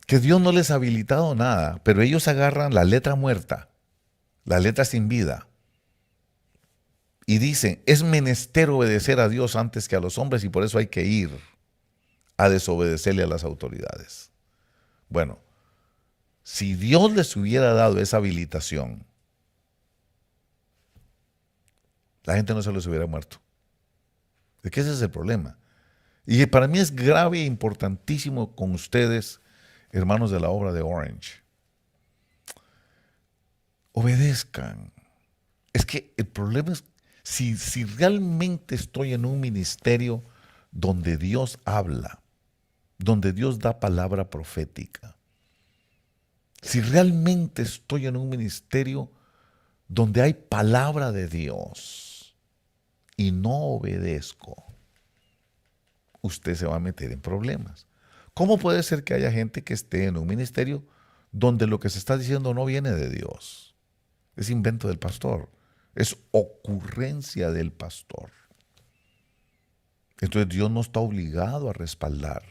Que Dios no les ha habilitado nada, pero ellos agarran la letra muerta, la letra sin vida, y dicen, es menester obedecer a Dios antes que a los hombres y por eso hay que ir a desobedecerle a las autoridades. Bueno, si Dios les hubiera dado esa habilitación, la gente no se les hubiera muerto. Es que ese es el problema. Y para mí es grave e importantísimo con ustedes, hermanos de la obra de Orange. Obedezcan. Es que el problema es, si realmente estoy en un ministerio donde Dios habla, donde Dios da palabra profética, si realmente estoy en un ministerio donde hay palabra de Dios y no obedezco, usted se va a meter en problemas. ¿Cómo puede ser que haya gente que esté en un ministerio donde lo que se está diciendo no viene de Dios? Es invento del pastor, es ocurrencia del pastor. Entonces Dios no está obligado a respaldar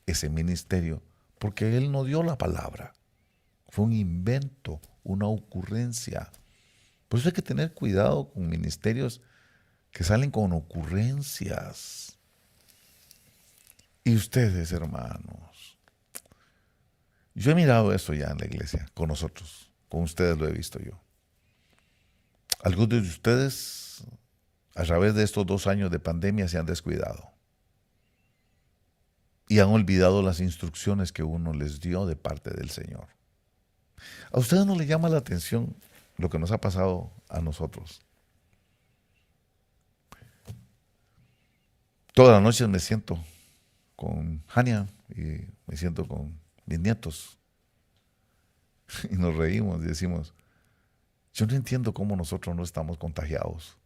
ese ministerio porque Él no dio la palabra. Fue un invento, una ocurrencia. Por eso hay que tener cuidado con ministerios que salen con ocurrencias. Y ustedes, hermanos, yo he mirado eso ya en la iglesia, con nosotros, con ustedes lo he visto yo. Algunos de ustedes, a través de estos 2 años de pandemia, se han descuidado y han olvidado las instrucciones que uno les dio de parte del Señor. ¿A ustedes no les llama la atención lo que nos ha pasado a nosotros? Todas las noches me siento con Hania y me siento con mis nietos y nos reímos y decimos, yo no entiendo cómo nosotros no estamos contagiados,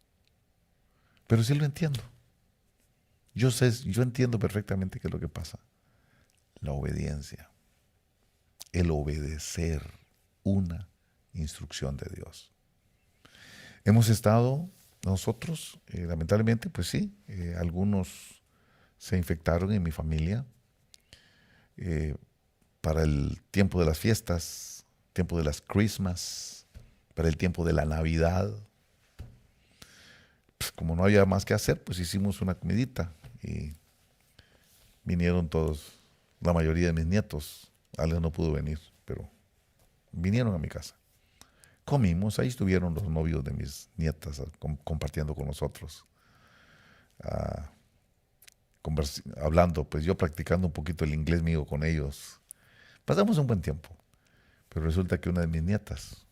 pero sí lo entiendo. Yo entiendo perfectamente qué es lo que pasa. La obediencia, el obedecer una instrucción de Dios. Hemos estado nosotros, lamentablemente, pues sí, algunos se infectaron en mi familia para el tiempo de las fiestas, tiempo de las Christmas, para el tiempo de la Navidad. Pues como no había más que hacer, pues hicimos una comidita y vinieron todos, la mayoría de mis nietos. Alguien no pudo venir, pero vinieron a mi casa. Comimos, ahí estuvieron los novios de mis nietas compartiendo con nosotros, hablando, pues yo practicando un poquito el inglés mío con ellos. Pasamos un buen tiempo, pero resulta que una de mis nietas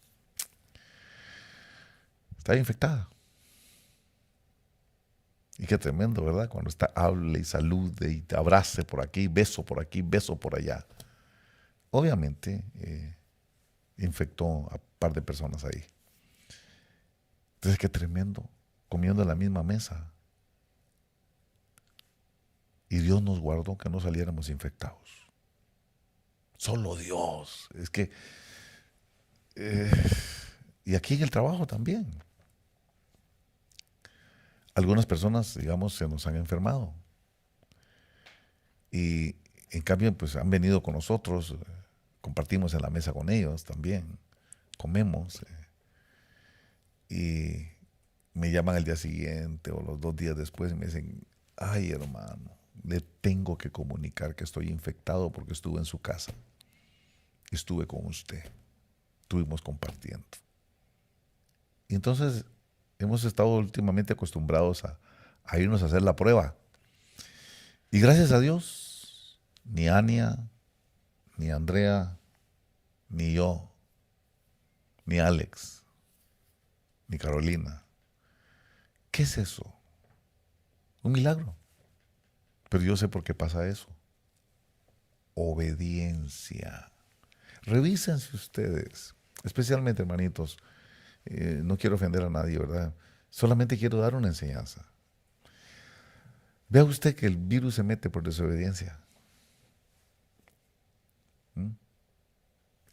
está infectada. Y qué tremendo, ¿verdad? Cuando está, hable y salude y te abrace por aquí, beso por allá. Obviamente infectó a un par de personas ahí. Entonces, qué tremendo, comiendo en la misma mesa. Y Dios nos guardó que no saliéramos infectados. Solo Dios. Es que, y aquí en el trabajo también. Algunas personas, digamos, se nos han enfermado. Y en cambio, pues han venido con nosotros, compartimos en la mesa con ellos también, comemos. Y me llaman el día siguiente o los 2 días después y me dicen, ay hermano, le tengo que comunicar que estoy infectado porque estuve en su casa. Estuve con usted. Estuvimos compartiendo. Y entonces hemos estado últimamente acostumbrados a irnos a hacer la prueba. Y gracias a Dios, ni Ania, ni Andrea, ni yo, ni Alex, ni Carolina. ¿Qué es eso? Un milagro. Pero yo sé por qué pasa eso. Obediencia. Revísense ustedes, especialmente hermanitos. No quiero ofender a nadie, ¿verdad? Solamente quiero dar una enseñanza. Vea usted que el virus se mete por desobediencia.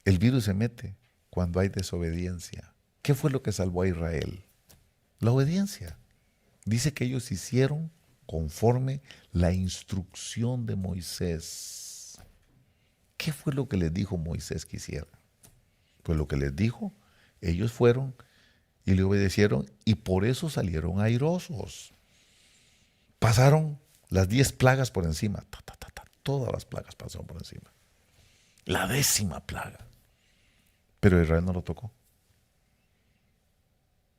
El virus se mete cuando hay desobediencia. ¿Qué fue lo que salvó a Israel? La obediencia. Dice que ellos hicieron conforme la instrucción de Moisés. ¿Qué fue lo que les dijo Moisés que hicieran? Pues lo que les dijo, ellos fueron y le obedecieron y por eso salieron airosos. Pasaron las 10 plagas por encima. Todas las plagas pasaron por encima. La 10ª plaga. Pero Israel no lo tocó.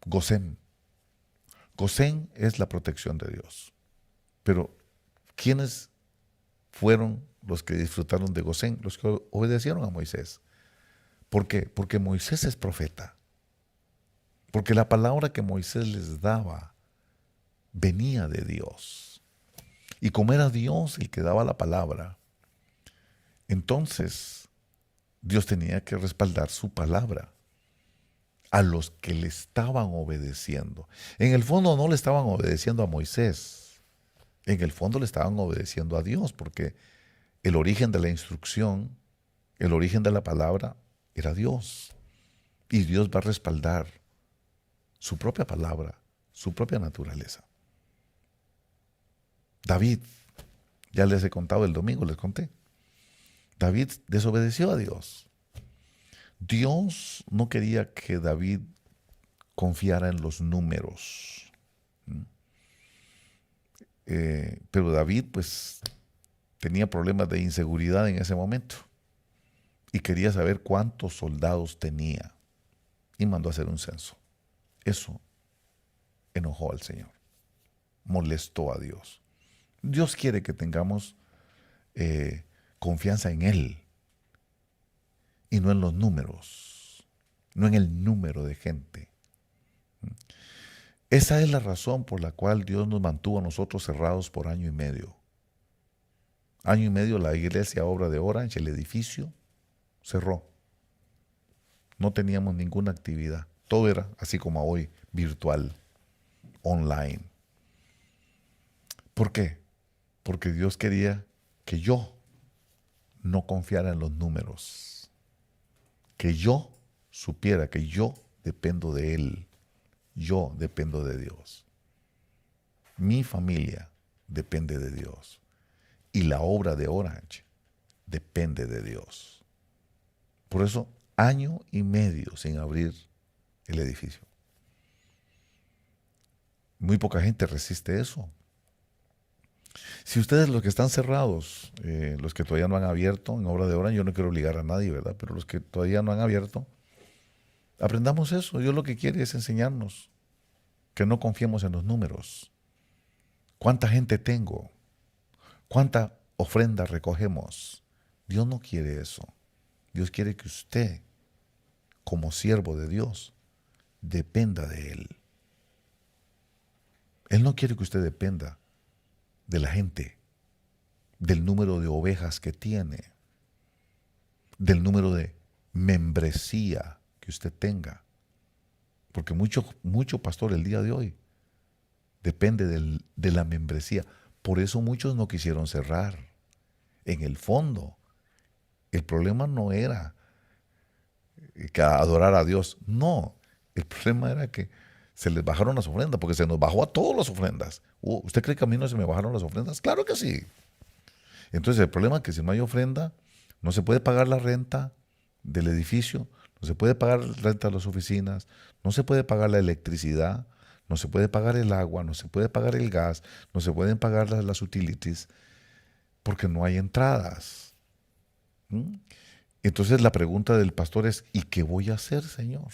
Gosén. Gosén es la protección de Dios. Pero, ¿quiénes fueron los que disfrutaron de Gosén? Los que obedecieron a Moisés. ¿Por qué? Porque Moisés es profeta. Porque la palabra que Moisés les daba venía de Dios. Y como era Dios el que daba la palabra, entonces Dios tenía que respaldar su palabra a los que le estaban obedeciendo. En el fondo no le estaban obedeciendo a Moisés. En el fondo le estaban obedeciendo a Dios, porque el origen de la instrucción, el origen de la palabra era Dios. Y Dios va a respaldar su propia palabra, su propia naturaleza. David, ya les he contado el domingo, les conté. David desobedeció a Dios. Dios no quería que David confiara en los números. Pero David pues tenía problemas de inseguridad en ese momento y quería saber cuántos soldados tenía y mandó a hacer un censo. Eso enojó al Señor, molestó a Dios. Dios quiere que tengamos confianza en Él y no en los números, no en el número de gente. Esa es la razón por la cual Dios nos mantuvo a nosotros cerrados por 1 año y medio. 1 año y medio la iglesia Obra de Orange, el edificio, cerró. No teníamos ninguna actividad. Todo era, así como hoy, virtual, online. ¿Por qué? Porque Dios quería que yo no confiara en los números. Que yo supiera que yo dependo de Él. Yo dependo de Dios. Mi familia depende de Dios. Y la obra de Orange depende de Dios. Por eso, 1 año y medio sin abrir el edificio. Muy poca gente resiste eso. Si ustedes, los que están cerrados, los que todavía no han abierto en Obra de Orange, yo no quiero obligar a nadie, ¿verdad? Pero los que todavía no han abierto, Aprendamos eso. Dios lo que quiere es enseñarnos que no confiemos en los números. ¿Cuánta gente tengo? ¿Cuánta ofrenda recogemos? Dios no quiere eso. Dios quiere que usted, como siervo de Dios, dependa de Él. Él no quiere que usted dependa de la gente, del número de ovejas que tiene, del número de membresía que usted tenga. Porque mucho pastor el día de hoy depende de la membresía. Por eso muchos no quisieron cerrar. En el fondo, el problema no era que adorar a Dios. No, el problema era que se les bajaron las ofrendas, porque se nos bajó a todas las ofrendas. ¿Usted cree que a mí no se me bajaron las ofrendas? Claro que sí. Entonces el problema es que si no hay ofrenda, no se puede pagar la renta del edificio, no se puede pagar la renta de las oficinas, no se puede pagar la electricidad, no se puede pagar el agua, no se puede pagar el gas, no se pueden pagar las utilities, porque no hay entradas. Entonces la pregunta del pastor es, ¿y qué voy a hacer, Señor?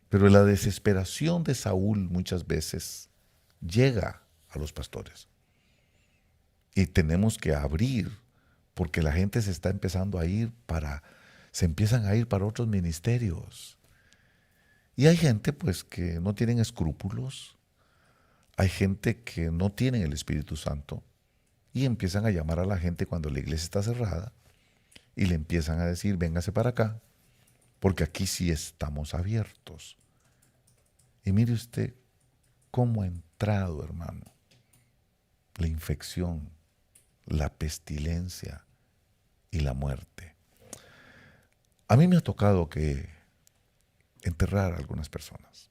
Pero la desesperación de Saúl muchas veces llega a los pastores. Y tenemos que abrir, porque la gente se está empezando a ir se empiezan a ir para otros ministerios. Y hay gente pues que no tienen escrúpulos, hay gente que no tienen el Espíritu Santo y empiezan a llamar a la gente cuando la iglesia está cerrada y le empiezan a decir, véngase para acá, porque aquí sí estamos abiertos. Y mire usted cómo ha entrado, hermano, la infección, la pestilencia y la muerte. A mí me ha tocado que enterrar a algunas personas.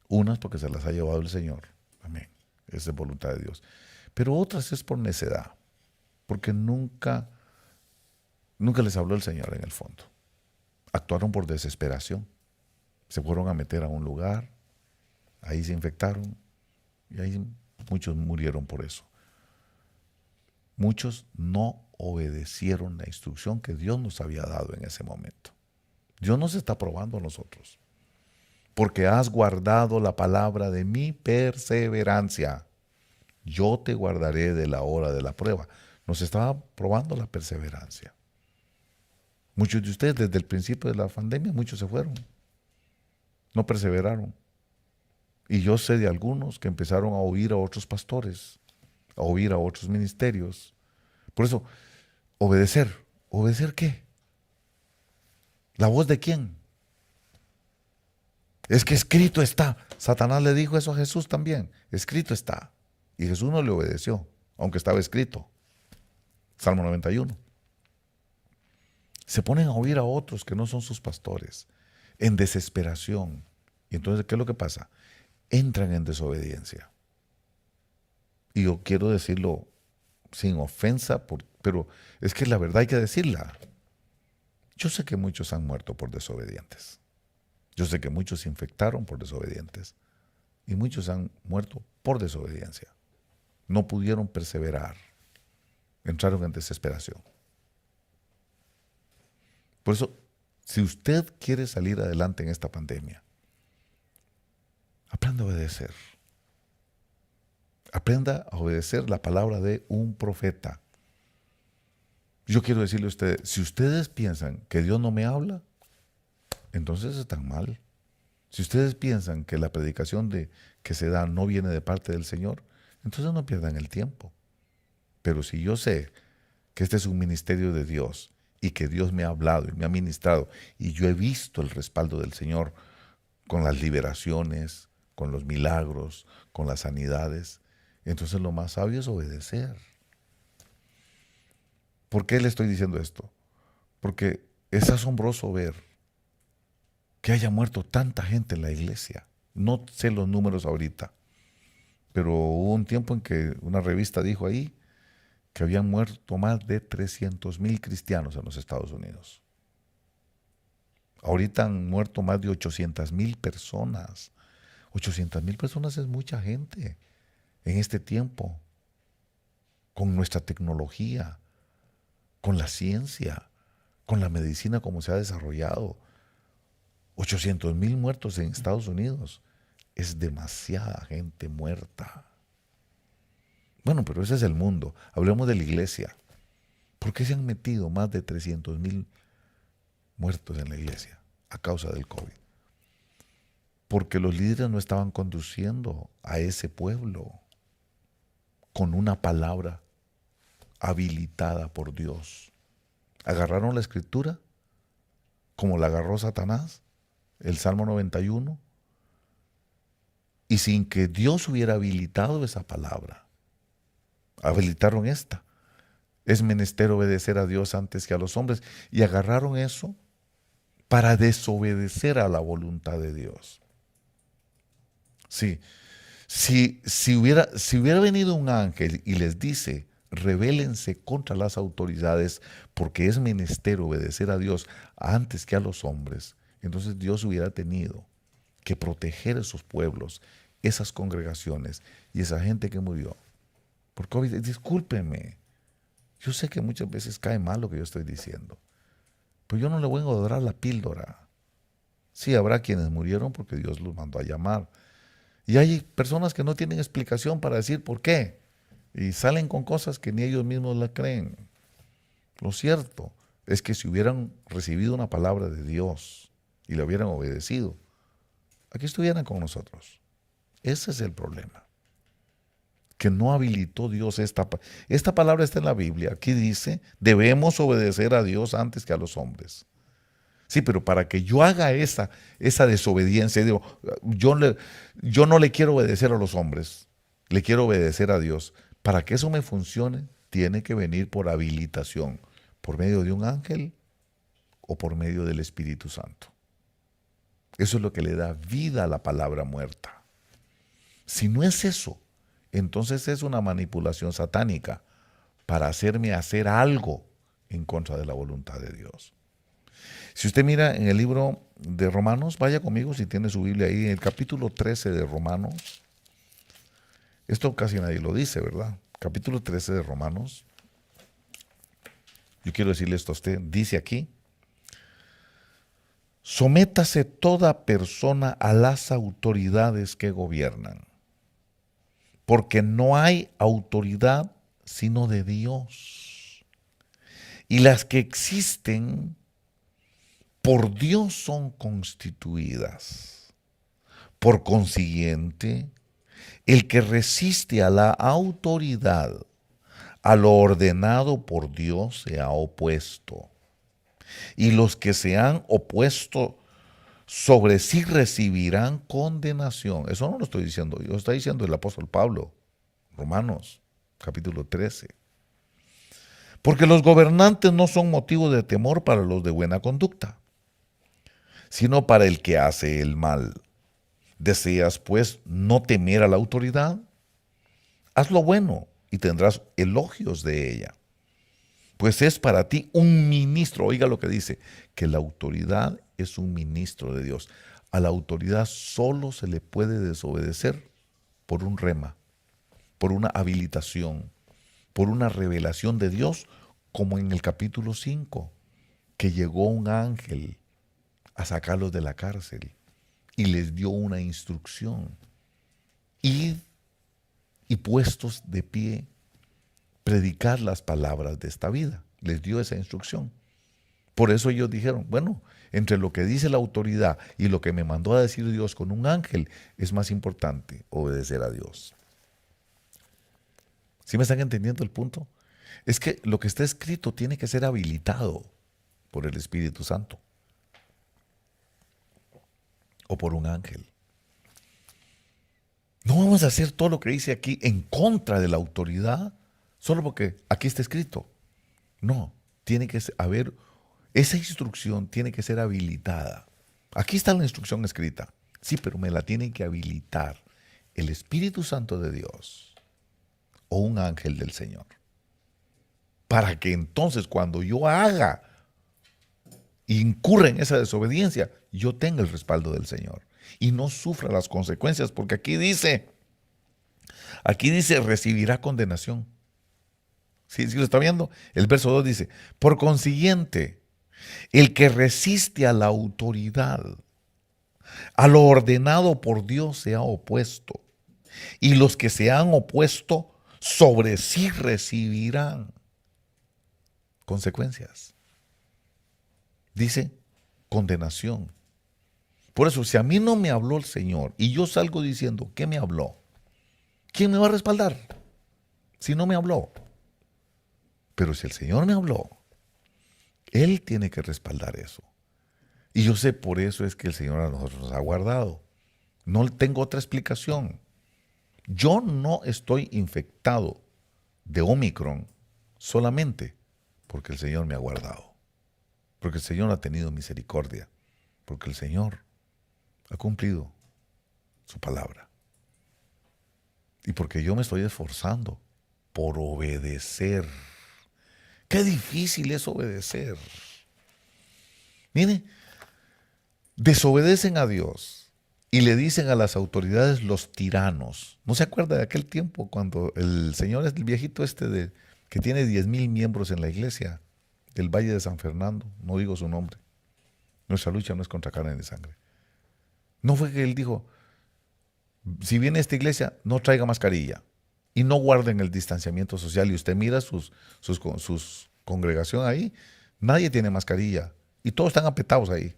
Unas porque se las ha llevado el Señor. Amén. Es de voluntad de Dios. Pero otras es por necedad. Porque nunca les habló el Señor en el fondo. Actuaron por desesperación. Se fueron a meter a un lugar. Ahí se infectaron. Y ahí muchos murieron por eso. Muchos no obedecieron la instrucción que Dios nos había dado en ese momento. Dios nos está probando a nosotros. Porque has guardado la palabra de mi perseverancia. Yo te guardaré de la hora de la prueba. Nos estaba probando la perseverancia. Muchos de ustedes desde el principio de la pandemia, muchos se fueron. No perseveraron. Y yo sé de algunos que empezaron a oír a otros pastores, a oír a otros ministerios. Por eso, obedecer. ¿Obedecer qué? ¿La voz de quién? Es que escrito está. Satanás le dijo eso a Jesús también. Escrito está. Y Jesús no le obedeció, aunque estaba escrito. Salmo 91. Se ponen a oír a otros que no son sus pastores, en desesperación. Y entonces, ¿qué es lo que pasa? Entran en desobediencia. Y yo quiero decirlo sin ofensa, pero es que la verdad hay que decirla. Yo sé que muchos han muerto por desobedientes. Yo sé que muchos se infectaron por desobedientes. Y muchos han muerto por desobediencia. No pudieron perseverar. Entraron en desesperación. Por eso, si usted quiere salir adelante en esta pandemia, aprenda a obedecer. Aprenda a obedecer la palabra de un profeta. Yo quiero decirle a ustedes, si ustedes piensan que Dios no me habla, entonces están mal. Si ustedes piensan que la predicación que se da no viene de parte del Señor, entonces no pierdan el tiempo. Pero si yo sé que este es un ministerio de Dios y que Dios me ha hablado y me ha ministrado y yo he visto el respaldo del Señor con las liberaciones, con los milagros, con las sanidades, entonces lo más sabio es obedecer. ¿Por qué le estoy diciendo esto? Porque es asombroso ver que haya muerto tanta gente en la iglesia. No sé los números ahorita, pero hubo un tiempo en que una revista dijo ahí que habían muerto más de 300,000 cristianos en los Estados Unidos. Ahorita han muerto más de 800,000 personas. 800,000 personas es mucha gente en este tiempo, con nuestra tecnología, con la ciencia, con la medicina como se ha desarrollado. 800,000 muertos en Estados Unidos. Es demasiada gente muerta. Bueno, pero ese es el mundo. Hablemos de la iglesia. ¿Por qué se han metido más de 300,000 muertos en la iglesia a causa del COVID? Porque los líderes no estaban conduciendo a ese pueblo con una palabra habilitada por Dios. Agarraron la escritura como la agarró Satanás, el Salmo 91, y sin que Dios hubiera habilitado esa palabra, habilitaron esta. Es menester obedecer a Dios antes que a los hombres, y agarraron eso para desobedecer a la voluntad de Dios. Sí, si hubiera venido un ángel y les dice, rebélense contra las autoridades porque es menester obedecer a Dios antes que a los hombres, entonces Dios hubiera tenido que proteger a esos pueblos, esas congregaciones y esa gente que murió por COVID. Discúlpeme, yo sé que muchas veces cae mal lo que yo estoy diciendo, pero yo no le voy a dorar la píldora. Sí, habrá quienes murieron porque Dios los mandó a llamar. Y hay personas que no tienen explicación para decir por qué. Y salen con cosas que ni ellos mismos la creen. Lo cierto es que si hubieran recibido una palabra de Dios y la hubieran obedecido, aquí estuvieran con nosotros. Ese es el problema. Que no habilitó Dios esta palabra. Está en la Biblia. Aquí dice, debemos obedecer a Dios antes que a los hombres. Sí, pero para que yo haga esa desobediencia, digo, yo no le quiero obedecer a los hombres, le quiero obedecer a Dios. Para que eso me funcione, tiene que venir por habilitación, por medio de un ángel o por medio del Espíritu Santo. Eso es lo que le da vida a la palabra muerta. Si no es eso, entonces es una manipulación satánica para hacerme hacer algo en contra de la voluntad de Dios. Si usted mira en el libro de Romanos, vaya conmigo si tiene su Biblia ahí, en el capítulo 13 de Romanos. Esto casi nadie lo dice, ¿verdad? Capítulo 13 de Romanos. Yo quiero decirle esto a usted. Dice aquí, sométase toda persona a las autoridades que gobiernan, porque no hay autoridad sino de Dios. Y las que existen por Dios son constituidas. Por consiguiente, el que resiste a la autoridad, a lo ordenado por Dios, se ha opuesto. Y los que se han opuesto sobre sí recibirán condenación. Eso no lo estoy diciendo yo, lo está diciendo el apóstol Pablo, Romanos, capítulo 13. Porque los gobernantes no son motivo de temor para los de buena conducta, sino para el que hace el mal. ¿Deseas, pues, no temer a la autoridad? Haz lo bueno y tendrás elogios de ella. Pues es para ti un ministro. Oiga lo que dice, que la autoridad es un ministro de Dios. A la autoridad solo se le puede desobedecer por un rema, por una habilitación, por una revelación de Dios, como en el capítulo 5, que llegó un ángel a sacarlos de la cárcel y les dio una instrucción. Id y puestos de pie, predicar las palabras de esta vida. Les dio esa instrucción. Por eso ellos dijeron, bueno, entre lo que dice la autoridad y lo que me mandó a decir Dios con un ángel, es más importante obedecer a Dios. ¿Sí me están entendiendo el punto? Es que lo que está escrito tiene que ser habilitado por el Espíritu Santo o por un ángel. No vamos a hacer todo lo que dice aquí en contra de la autoridad solo porque aquí está escrito. No, tiene que haber, esa instrucción tiene que ser habilitada. Aquí está la instrucción escrita, sí, pero me la tiene que habilitar el Espíritu Santo de Dios o un ángel del Señor. Para que entonces cuando yo haga, incurra en esa desobediencia, yo tenga el respaldo del Señor y no sufra las consecuencias, porque aquí dice, recibirá condenación. ¿Sí lo está viendo? El verso 2 dice, por consiguiente, el que resiste a la autoridad, A lo ordenado por Dios se ha opuesto, y los que se han opuesto sobre sí recibirán consecuencias. Dice condenación. Por eso, si a mí no me habló el Señor y yo salgo diciendo, ¿qué me habló? ¿Quién me va a respaldar? Si no me habló. Pero si el Señor me habló, Él tiene que respaldar eso. Y yo sé, por eso es que el Señor a nosotros nos ha guardado. No tengo otra explicación. Yo no estoy infectado de Omicron solamente porque el Señor me ha guardado. Porque el Señor ha tenido misericordia. Porque el Señor ha cumplido su palabra. Y porque yo me estoy esforzando por obedecer. Qué difícil es obedecer. Mire, desobedecen a Dios y le dicen a las autoridades los tiranos. ¿No se acuerda de aquel tiempo cuando el señor, el viejito que tiene 10,000 miembros en la iglesia del Valle de San Fernando? No digo su nombre. Nuestra lucha no es contra carne ni sangre. No fue que él dijo, si viene a esta iglesia, no traiga mascarilla y no guarden el distanciamiento social. Y usted mira sus congregación ahí, nadie tiene mascarilla y todos están apretados ahí.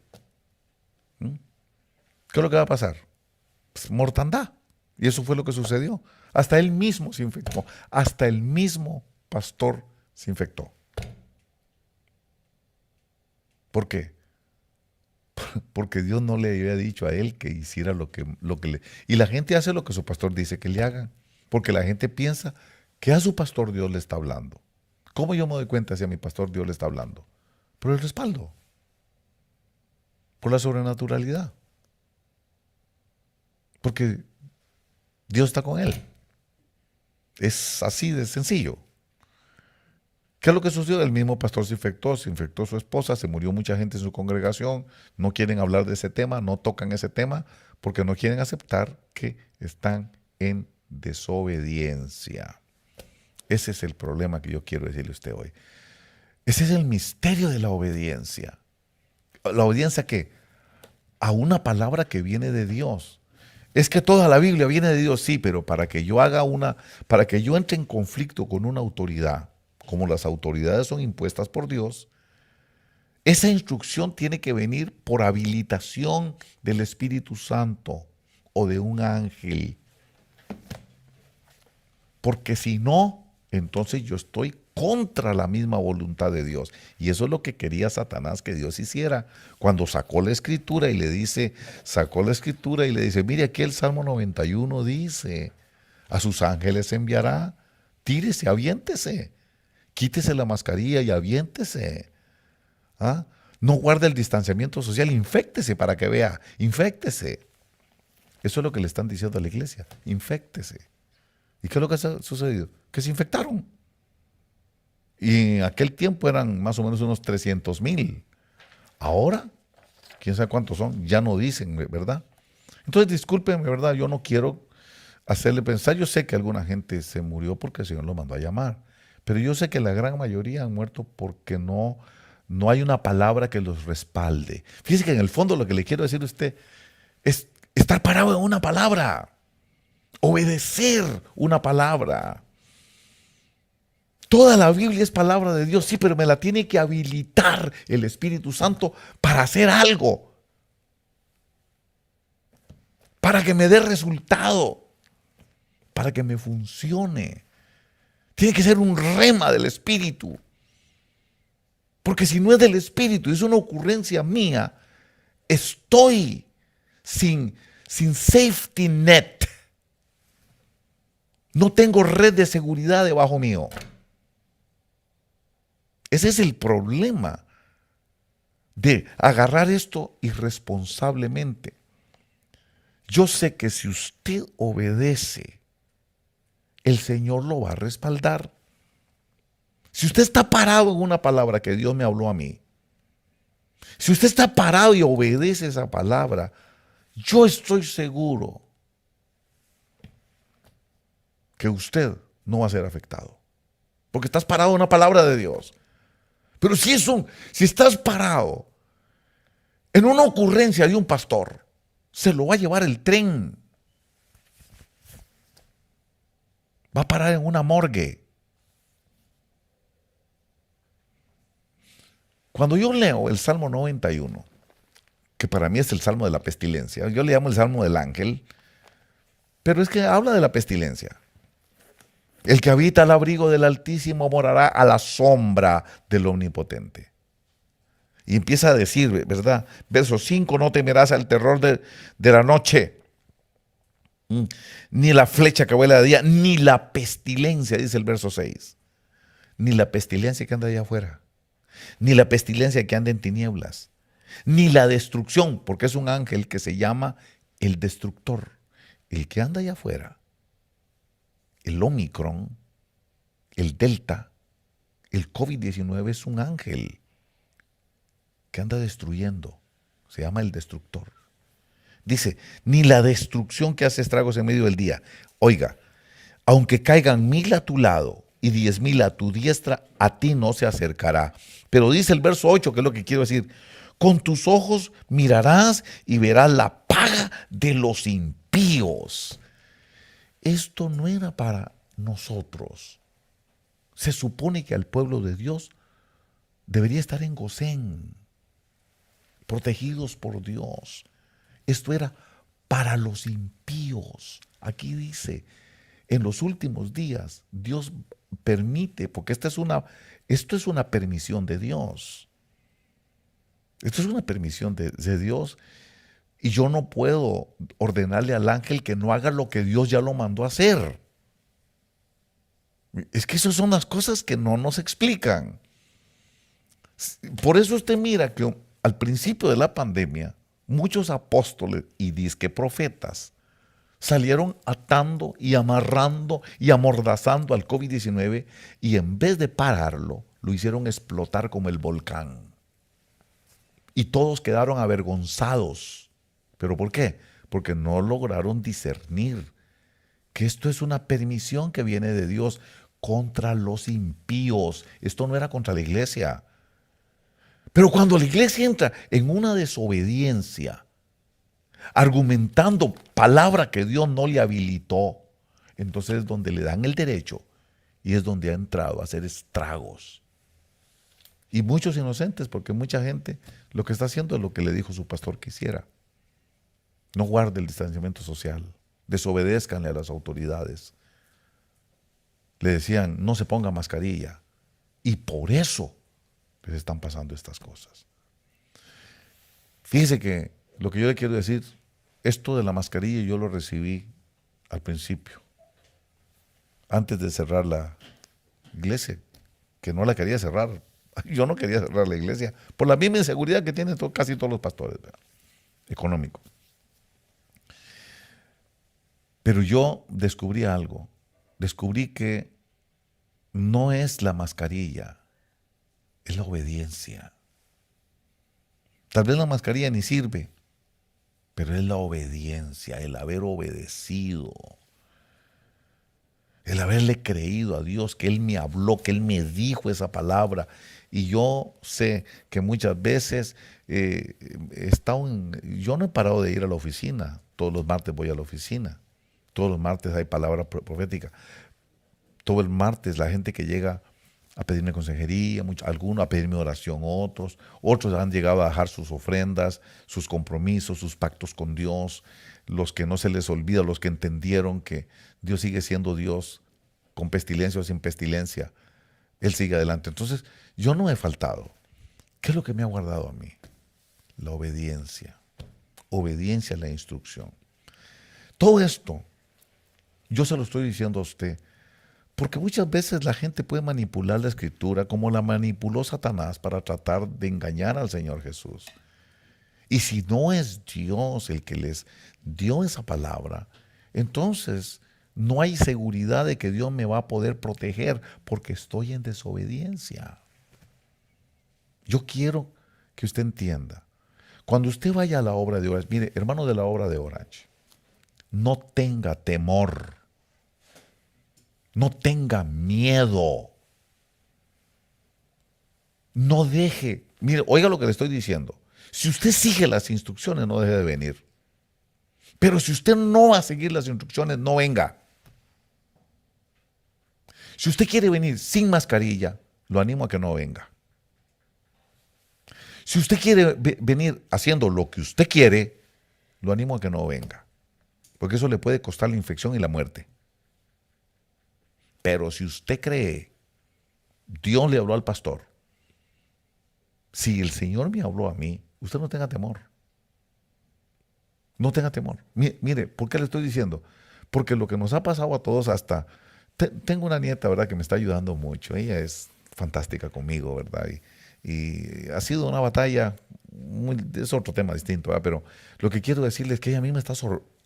¿Qué es lo que va a pasar? Pues, mortandad. Y eso fue lo que sucedió. Hasta él mismo se infectó. Hasta el mismo pastor se infectó. ¿Por qué? Porque Dios no le había dicho a él que hiciera lo que le... Y la gente hace lo que su pastor dice que le hagan. Porque la gente piensa que a su pastor Dios le está hablando. ¿Cómo yo me doy cuenta si a mi pastor Dios le está hablando? Por el respaldo. Por la sobrenaturalidad. Porque Dios está con él. Es así de sencillo. ¿Qué es lo que sucedió? El mismo pastor se infectó su esposa, se murió mucha gente en su congregación, no quieren hablar de ese tema, no tocan ese tema, porque no quieren aceptar que están en desobediencia. Ese es el problema que yo quiero decirle a usted hoy. Ese es el misterio de la obediencia. ¿La obediencia qué? A una palabra que viene de Dios. Es que toda la Biblia viene de Dios, sí, pero para que yo entre en conflicto con una autoridad, como las autoridades son impuestas por Dios, esa instrucción tiene que venir por habilitación del Espíritu Santo o de un ángel. Porque si no, entonces yo estoy contra la misma voluntad de Dios. Y eso es lo que quería Satanás que Dios hiciera. Cuando sacó la escritura y le dice, mire aquí el Salmo 91 dice, a sus ángeles enviará, tírese, aviéntese. Quítese la mascarilla y aviéntese. ¿Ah? No guarde el distanciamiento social, inféctese para que vea, inféctese. Eso es lo que le están diciendo a la iglesia, inféctese. ¿Y qué es lo que ha sucedido? Que se infectaron. Y en aquel tiempo eran más o menos unos 300,000. Ahora, quién sabe cuántos son, ya no dicen, ¿verdad? Entonces, discúlpenme, ¿verdad? Yo no quiero hacerle pensar. Yo sé que alguna gente se murió porque el Señor lo mandó a llamar. Pero yo sé que la gran mayoría han muerto porque no hay una palabra que los respalde. Fíjese que en el fondo lo que le quiero decir a usted es estar parado en una palabra. Obedecer una palabra. Toda la Biblia es palabra de Dios, sí, pero me la tiene que habilitar el Espíritu Santo para hacer algo. Para que me dé resultado. Para que me funcione. Tiene que ser un rema del Espíritu. Porque si no es del Espíritu, es una ocurrencia mía, estoy sin safety net. No tengo red de seguridad debajo mío. Ese es el problema de agarrar esto irresponsablemente. Yo sé que si usted obedece, el Señor lo va a respaldar. Si usted está parado en una palabra que Dios me habló a mí, si usted está parado y obedece esa palabra, yo estoy seguro que usted no va a ser afectado. Porque estás parado en una palabra de Dios. Pero si estás parado en una ocurrencia de un pastor, Se lo va a llevar el tren. Va a parar en una morgue. Cuando yo leo el Salmo 91, que para mí es el Salmo de la pestilencia, yo le llamo el Salmo del ángel, pero es que habla de la pestilencia. El que habita al abrigo del Altísimo morará a la sombra del Omnipotente. Y empieza a decir, ¿verdad? Verso 5, no temerás al terror de la noche, ni la flecha que vuela de día, ni la pestilencia, dice el verso 6. Ni la pestilencia que anda allá afuera, ni la pestilencia que anda en tinieblas, ni la destrucción, porque es un ángel que se llama el destructor. El que anda allá afuera, el Omicron, el Delta, el COVID-19 es un ángel que anda destruyendo. Se llama el destructor. Dice, ni la destrucción que hace estragos en medio del día. Oiga, aunque caigan 1000 a tu lado y 10,000 a tu diestra, a ti no se acercará. Pero dice el verso 8, que es lo que quiero decir, con tus ojos mirarás y verás la paga de los impíos. Esto no era para nosotros. Se supone que al pueblo de Dios debería estar en Gosén, protegidos por Dios. Esto era para los impíos. Aquí dice, en los últimos días Dios permite, porque esto es una permisión de Dios. Esto es una permisión de Dios. Y yo no puedo ordenarle al ángel que no haga lo que Dios ya lo mandó a hacer. Es que esas son las cosas que no nos explican. Por eso usted mira que al principio de la pandemia, muchos apóstoles y disque profetas salieron atando y amarrando y amordazando al COVID-19 y en vez de pararlo, lo hicieron explotar como el volcán. Y todos quedaron avergonzados. ¿Pero por qué? Porque no lograron discernir que esto es una permisión que viene de Dios contra los impíos. Esto no era contra la iglesia. Pero cuando la iglesia entra en una desobediencia, argumentando palabra que Dios no le habilitó, entonces es donde le dan el derecho y es donde ha entrado a hacer estragos. Y muchos inocentes, porque mucha gente lo que está haciendo es lo que le dijo su pastor que hiciera. No guarde el distanciamiento social, desobedézcanle a las autoridades. Le decían, no se ponga mascarilla. Y por eso les están pasando estas cosas. Fíjese que lo que yo le quiero decir, esto de la mascarilla yo lo recibí al principio, antes de cerrar la iglesia, que no la quería cerrar. Yo no quería cerrar la iglesia, por la misma inseguridad que tienen casi todos los pastores, ¿verdad? Económico. Pero yo descubrí algo, descubrí que no es la mascarilla, es la obediencia. Tal vez la mascarilla ni sirve, pero es la obediencia, el haber obedecido, el haberle creído a Dios, que Él me habló, que Él me dijo esa palabra. Y yo sé que muchas veces yo no he parado de ir a la oficina, todos los martes voy a la oficina, todos los martes hay palabra profética, todo el martes la gente que llega a pedirme consejería, algunos a pedirme oración, otros han llegado a dejar sus ofrendas, sus compromisos, sus pactos con Dios, los que no se les olvida, los que entendieron que Dios sigue siendo Dios, con pestilencia o sin pestilencia, Él sigue adelante. Entonces, yo no he faltado. ¿Qué es lo que me ha guardado a mí? La obediencia. Obediencia a la instrucción. Todo esto, yo se lo estoy diciendo a usted, porque muchas veces la gente puede manipular la Escritura como la manipuló Satanás para tratar de engañar al Señor Jesús. Y si no es Dios el que les dio esa palabra, entonces no hay seguridad de que Dios me va a poder proteger porque estoy en desobediencia. Yo quiero que usted entienda. Cuando usted vaya a la obra de Orange, mire, hermano de la obra de Orange, no tenga temor. No tenga miedo. No deje. Mire, oiga lo que le estoy diciendo. Si usted sigue las instrucciones, no deje de venir. Pero si usted no va a seguir las instrucciones, no venga. Si usted quiere venir sin mascarilla, lo animo a que no venga. Si usted quiere venir haciendo lo que usted quiere, lo animo a que no venga. Porque eso le puede costar la infección y la muerte. Pero si usted cree, Dios le habló al pastor, si el Señor me habló a mí, usted no tenga temor. No tenga temor. Mire, ¿por qué le estoy diciendo? Porque lo que nos ha pasado a todos hasta... Tengo una nieta, ¿verdad?, que me está ayudando mucho. Ella es fantástica conmigo, ¿verdad? Y ha sido una batalla, es otro tema distinto, ¿verdad? Pero lo que quiero decirles es que ella a mí me está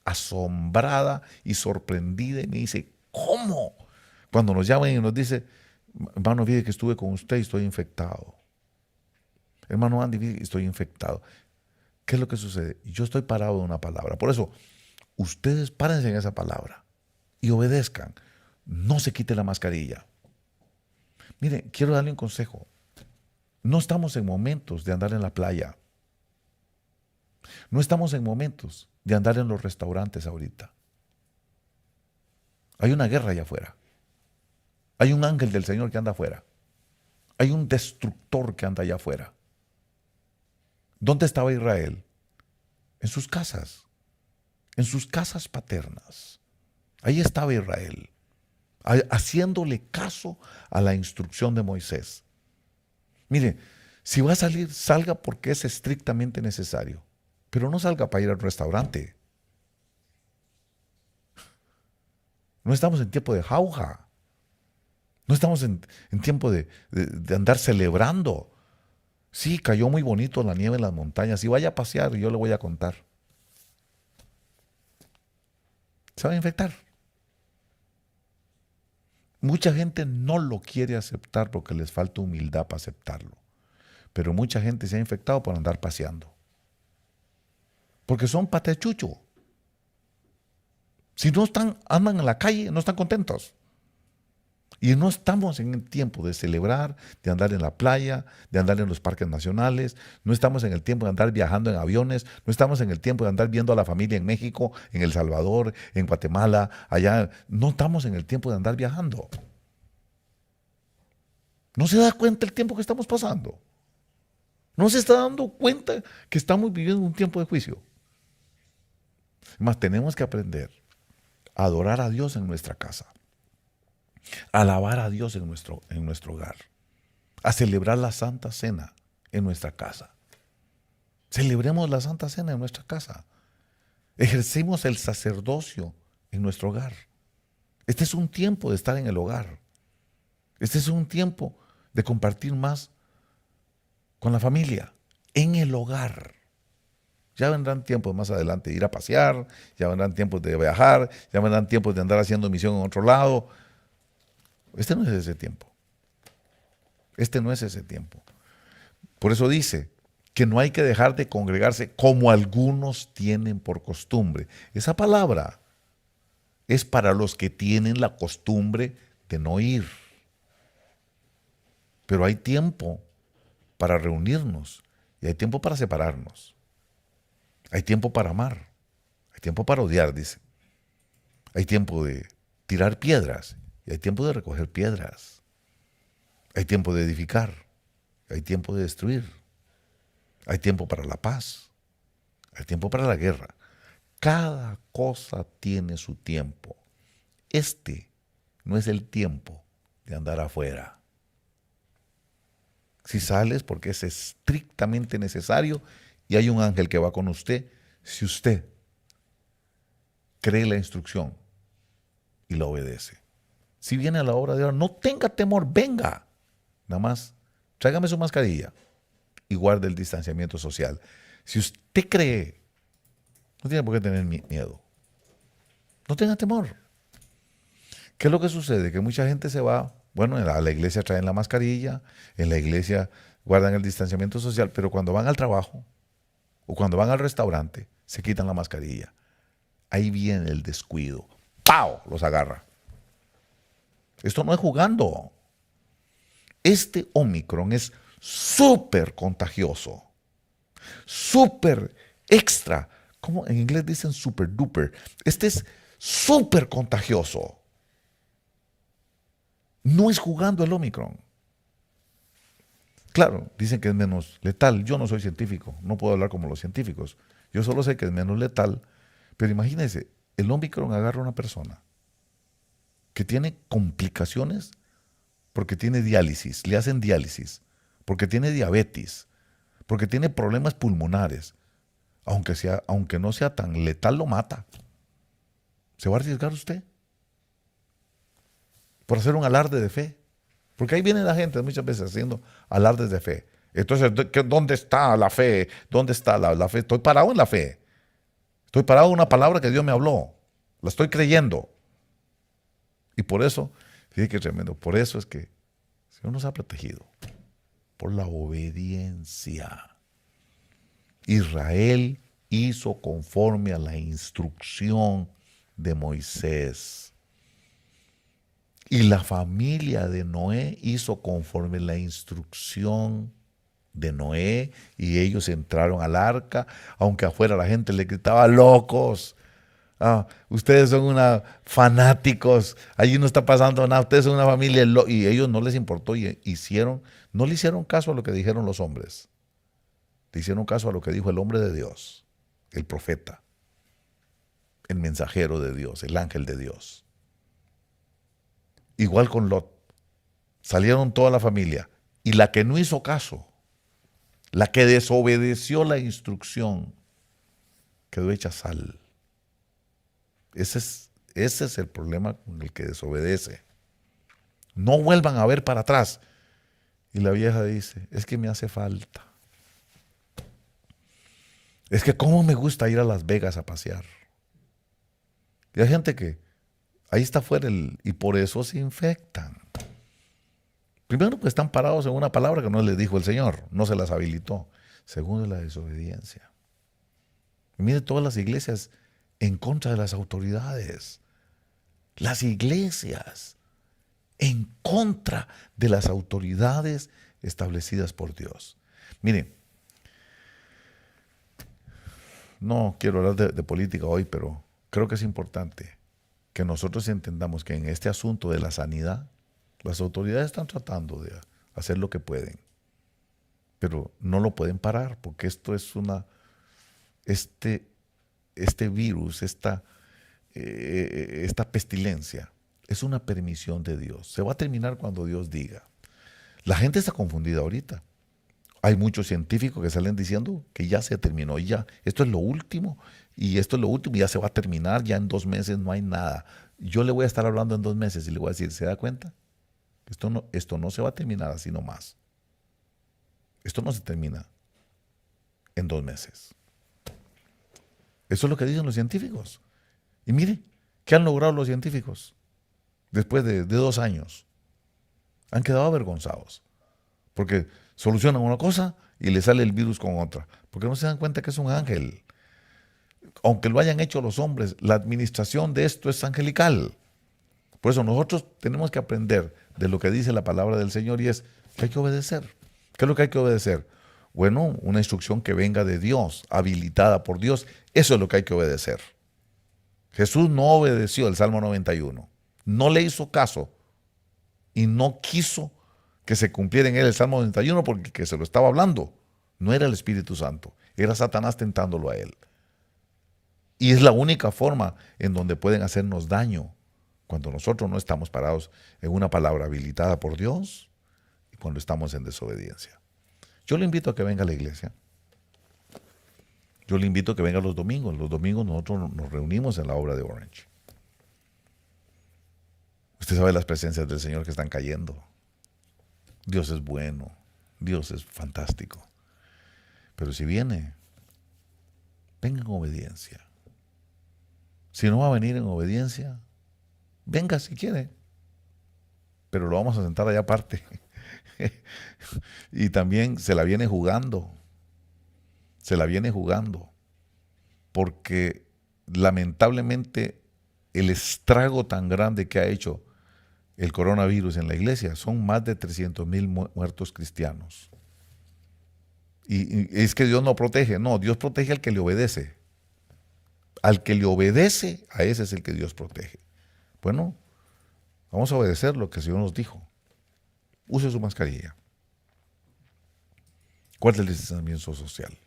asombrada y sorprendida y me dice, ¿cómo? Cuando nos llaman y nos dice, hermano, fíjate que estuve con usted y estoy infectado. Hermano Andy, fíjate que estoy infectado. ¿Qué es lo que sucede? Yo estoy parado de una palabra. Por eso, ustedes párense en esa palabra y obedezcan. No se quite la mascarilla. Mire, quiero darle un consejo. No estamos en momentos de andar en la playa. No estamos en momentos de andar en los restaurantes ahorita. Hay una guerra allá afuera. Hay un ángel del Señor que anda afuera. Hay un destructor que anda allá afuera. ¿Dónde estaba Israel? En sus casas paternas. Ahí estaba Israel, haciéndole caso a la instrucción de Moisés. Mire, si va a salir, salga porque es estrictamente necesario, pero no salga para ir al restaurante. No estamos en tiempo de jauja. No estamos en tiempo de andar celebrando. Sí, cayó muy bonito la nieve en las montañas. Y vaya a pasear y yo le voy a contar. Se va a infectar. Mucha gente no lo quiere aceptar porque les falta humildad para aceptarlo. Pero mucha gente se ha infectado por andar paseando. Porque son patechucho. Si no andan en la calle, no están contentos. Y no estamos en el tiempo de celebrar, de andar en la playa, de andar en los parques nacionales. No estamos en el tiempo de andar viajando en aviones. No estamos en el tiempo de andar viendo a la familia en México, en El Salvador, en Guatemala, allá. No estamos en el tiempo de andar viajando. ¿No se da cuenta el tiempo que estamos pasando? ¿No se está dando cuenta que estamos viviendo un tiempo de juicio? Más tenemos que aprender a adorar a Dios en nuestra casa. Alabar a Dios en nuestro hogar, a celebrar la Santa Cena en nuestra casa. Celebremos la Santa Cena en nuestra casa. Ejercemos el sacerdocio en nuestro hogar. Este es un tiempo de estar en el hogar. Este es un tiempo de compartir más con la familia, en el hogar. Ya vendrán tiempos más adelante de ir a pasear, ya vendrán tiempos de viajar, ya vendrán tiempos de andar haciendo misión en otro lado. Este no es ese tiempo. Este no es ese tiempo. Por eso dice que no hay que dejar de congregarse como algunos tienen por costumbre. Esa palabra es para los que tienen la costumbre de no ir. Pero hay tiempo para reunirnos y hay tiempo para separarnos. Hay tiempo para amar. Hay tiempo para odiar, dice. Hay tiempo de tirar piedras. Y hay tiempo de recoger piedras. Hay tiempo de edificar. Hay tiempo de destruir. Hay tiempo para la paz. Hay tiempo para la guerra. Cada cosa tiene su tiempo. Este no es el tiempo de andar afuera. Si sales porque es estrictamente necesario y hay un ángel que va con usted, si usted cree la instrucción y la obedece. Si viene a la obra de Dios, no tenga temor, venga. Nada más, tráigame su mascarilla y guarde el distanciamiento social. Si usted cree, no tiene por qué tener miedo. No tenga temor. ¿Qué es lo que sucede? Que mucha gente se va, bueno, a la iglesia traen la mascarilla, en la iglesia guardan el distanciamiento social, pero cuando van al trabajo o cuando van al restaurante, se quitan la mascarilla. Ahí viene el descuido. ¡Pau! Los agarra. Esto no es jugando. Este Omicron es súper contagioso, súper extra ¿cómo en inglés dicen super duper? Este es súper contagioso. No es jugando el Omicron. Claro, dicen que es menos letal. Yo no soy científico, no puedo hablar como los científicos. Yo solo sé que es menos letal. Pero imagínense, el Omicron agarra a una persona que tiene complicaciones porque tiene diálisis, le hacen diálisis, porque tiene diabetes, porque tiene problemas pulmonares. Aunque no sea tan letal, lo mata. ¿Se va a arriesgar usted por hacer un alarde de fe? Porque ahí viene la gente muchas veces haciendo alardes de fe. Entonces, ¿dónde está la fe? ¿Dónde está la fe? Estoy parado en la fe. Estoy parado en una palabra que Dios me habló. La estoy creyendo. Y por eso, fíjate que tremendo, por eso es que el Señor nos ha protegido. Por la obediencia. Israel hizo conforme a la instrucción de Moisés. Y la familia de Noé hizo conforme a la instrucción de Noé, y ellos entraron al arca, aunque afuera la gente le gritaba locos. Ustedes son fanáticos, allí no está pasando nada, ustedes son una familia, y ellos no les importó y no le hicieron caso a lo que dijeron los hombres. Le hicieron caso a lo que dijo el hombre de Dios, el profeta, el mensajero de Dios, el ángel de Dios. Igual con Lot. Salieron toda la familia. Y la que no hizo caso, la que desobedeció la instrucción, quedó hecha sal. Ese es el problema con el que desobedece. No vuelvan a ver para atrás. Y la vieja dice, es que me hace falta. Es que cómo me gusta ir a Las Vegas a pasear. Y hay gente que ahí está afuera y por eso se infectan. Primero, pues están parados en una palabra que no les dijo el Señor, no se las habilitó. Segundo, la desobediencia. Y mire todas las iglesias en contra de las autoridades. Las iglesias en contra de las autoridades establecidas por Dios. Miren, no quiero hablar de política hoy, pero creo que es importante que nosotros entendamos que en este asunto de la sanidad, las autoridades están tratando de hacer lo que pueden, pero no lo pueden parar, porque esto es este virus, esta pestilencia, es una permisión de Dios. Se va a terminar cuando Dios diga. La gente está confundida ahorita. Hay muchos científicos que salen diciendo que ya se terminó, y ya, esto es lo último, y ya se va a terminar, ya en 2 meses no hay nada. Yo le voy a estar hablando en 2 meses y le voy a decir, ¿se da cuenta? Esto no se va a terminar así nomás. Esto no se termina en 2 meses. Eso es lo que dicen los científicos. Y mire, ¿qué han logrado los científicos? Después de 2 años. Han quedado avergonzados. Porque solucionan una cosa y le sale el virus con otra. Porque no se dan cuenta que es un ángel. Aunque lo hayan hecho los hombres, la administración de esto es angelical. Por eso nosotros tenemos que aprender de lo que dice la palabra del Señor, y es que hay que obedecer. ¿Qué es lo que hay que obedecer? Bueno, una instrucción que venga de Dios, habilitada por Dios, eso es lo que hay que obedecer. Jesús no obedeció el Salmo 91, no le hizo caso y no quiso que se cumpliera en él el Salmo 91 porque que se lo estaba hablando no era el Espíritu Santo, era Satanás tentándolo a él. Y es la única forma en donde pueden hacernos daño, cuando nosotros no estamos parados en una palabra habilitada por Dios y cuando estamos en desobediencia. Yo le invito a que venga a la iglesia. Yo le invito a que venga los domingos. Los domingos nosotros nos reunimos en la obra de Orange. Usted sabe las presencias del Señor que están cayendo. Dios es bueno. Dios es fantástico. Pero si viene, venga en obediencia. Si no va a venir en obediencia, venga si quiere, pero lo vamos a sentar allá aparte. Y también se la viene jugando, porque lamentablemente el estrago tan grande que ha hecho el coronavirus en la iglesia son más de 300,000 muertos cristianos. Y es que Dios no protege, no, Dios protege al que le obedece. Al que le obedece, a ese es el que Dios protege. Bueno, vamos a obedecer lo que el Señor nos dijo. Use su mascarilla. Guarde el distanciamiento social.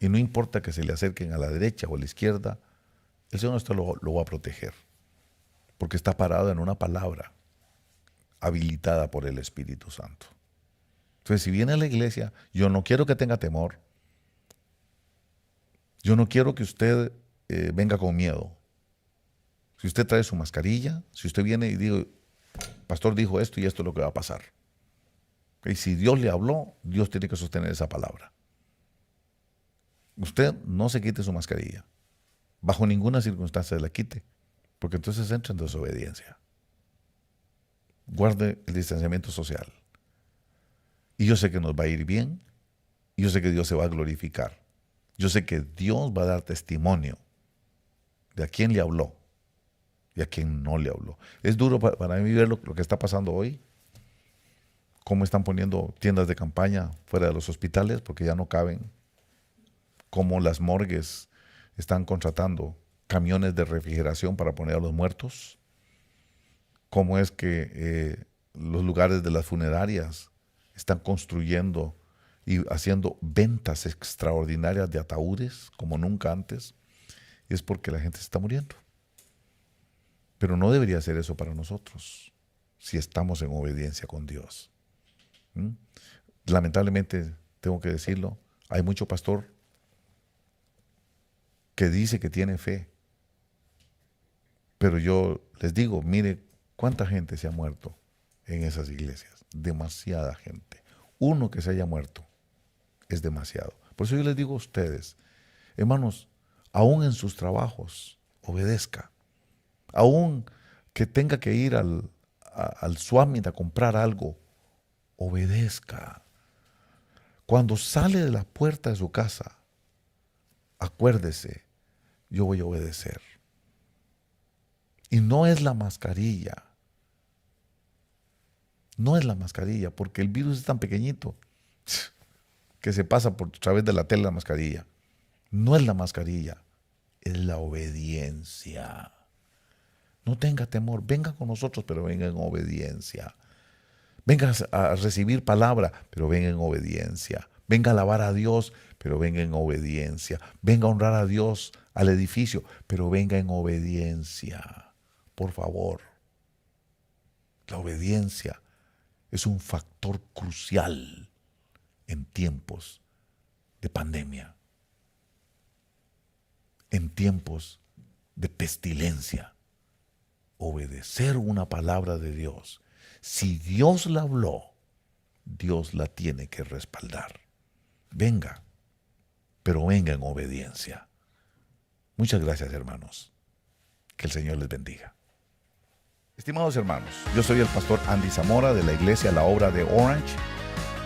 Y no importa que se le acerquen a la derecha o a la izquierda, el Señor lo va a proteger. Porque está parado en una palabra habilitada por el Espíritu Santo. Entonces, si viene a la iglesia, yo no quiero que tenga temor. Yo no quiero que usted venga con miedo. Si usted trae su mascarilla, si usted viene y dice, pastor dijo esto y esto es lo que va a pasar. Y si Dios le habló, Dios tiene que sostener esa palabra. Usted no se quite su mascarilla. Bajo ninguna circunstancia se la quite, porque entonces entra en desobediencia. Guarde el distanciamiento social. Y yo sé que nos va a ir bien, y yo sé que Dios se va a glorificar. Yo sé que Dios va a dar testimonio de a quién le habló y a quién no le habló. Es duro para mí ver lo que está pasando hoy, cómo están poniendo tiendas de campaña fuera de los hospitales porque ya no caben, cómo las morgues están contratando camiones de refrigeración para poner a los muertos, cómo es que los lugares de las funerarias están construyendo y haciendo ventas extraordinarias de ataúdes como nunca antes. Y es porque la gente se está muriendo. Pero no debería ser eso para nosotros, si estamos en obediencia con Dios. Lamentablemente, tengo que decirlo, hay mucho pastor que dice que tiene fe. Pero yo les digo, mire cuánta gente se ha muerto en esas iglesias. Demasiada gente. Uno que se haya muerto es demasiado. Por eso yo les digo a ustedes, hermanos, aún en sus trabajos, obedezca. Aún que tenga que ir al Suamit a comprar algo, obedezca. Cuando sale de la puerta de su casa, acuérdese, yo voy a obedecer. Y no es la mascarilla. No es la mascarilla, porque el virus es tan pequeñito que se pasa por través de la tela de la mascarilla. No es la mascarilla, es la obediencia. No tenga temor, venga con nosotros, pero venga en obediencia. Venga a recibir palabra, pero venga en obediencia. Venga a alabar a Dios, pero venga en obediencia. Venga a honrar a Dios al edificio, pero venga en obediencia. Por favor, la obediencia es un factor crucial en tiempos de pandemia, en tiempos de pestilencia. Obedecer una palabra de Dios. Si Dios la habló, Dios la tiene que respaldar. Venga, pero venga en obediencia. Muchas gracias, hermanos. Que el Señor les bendiga. Estimados hermanos, yo soy el pastor Andy Zamora de la Iglesia La Obra de Orange,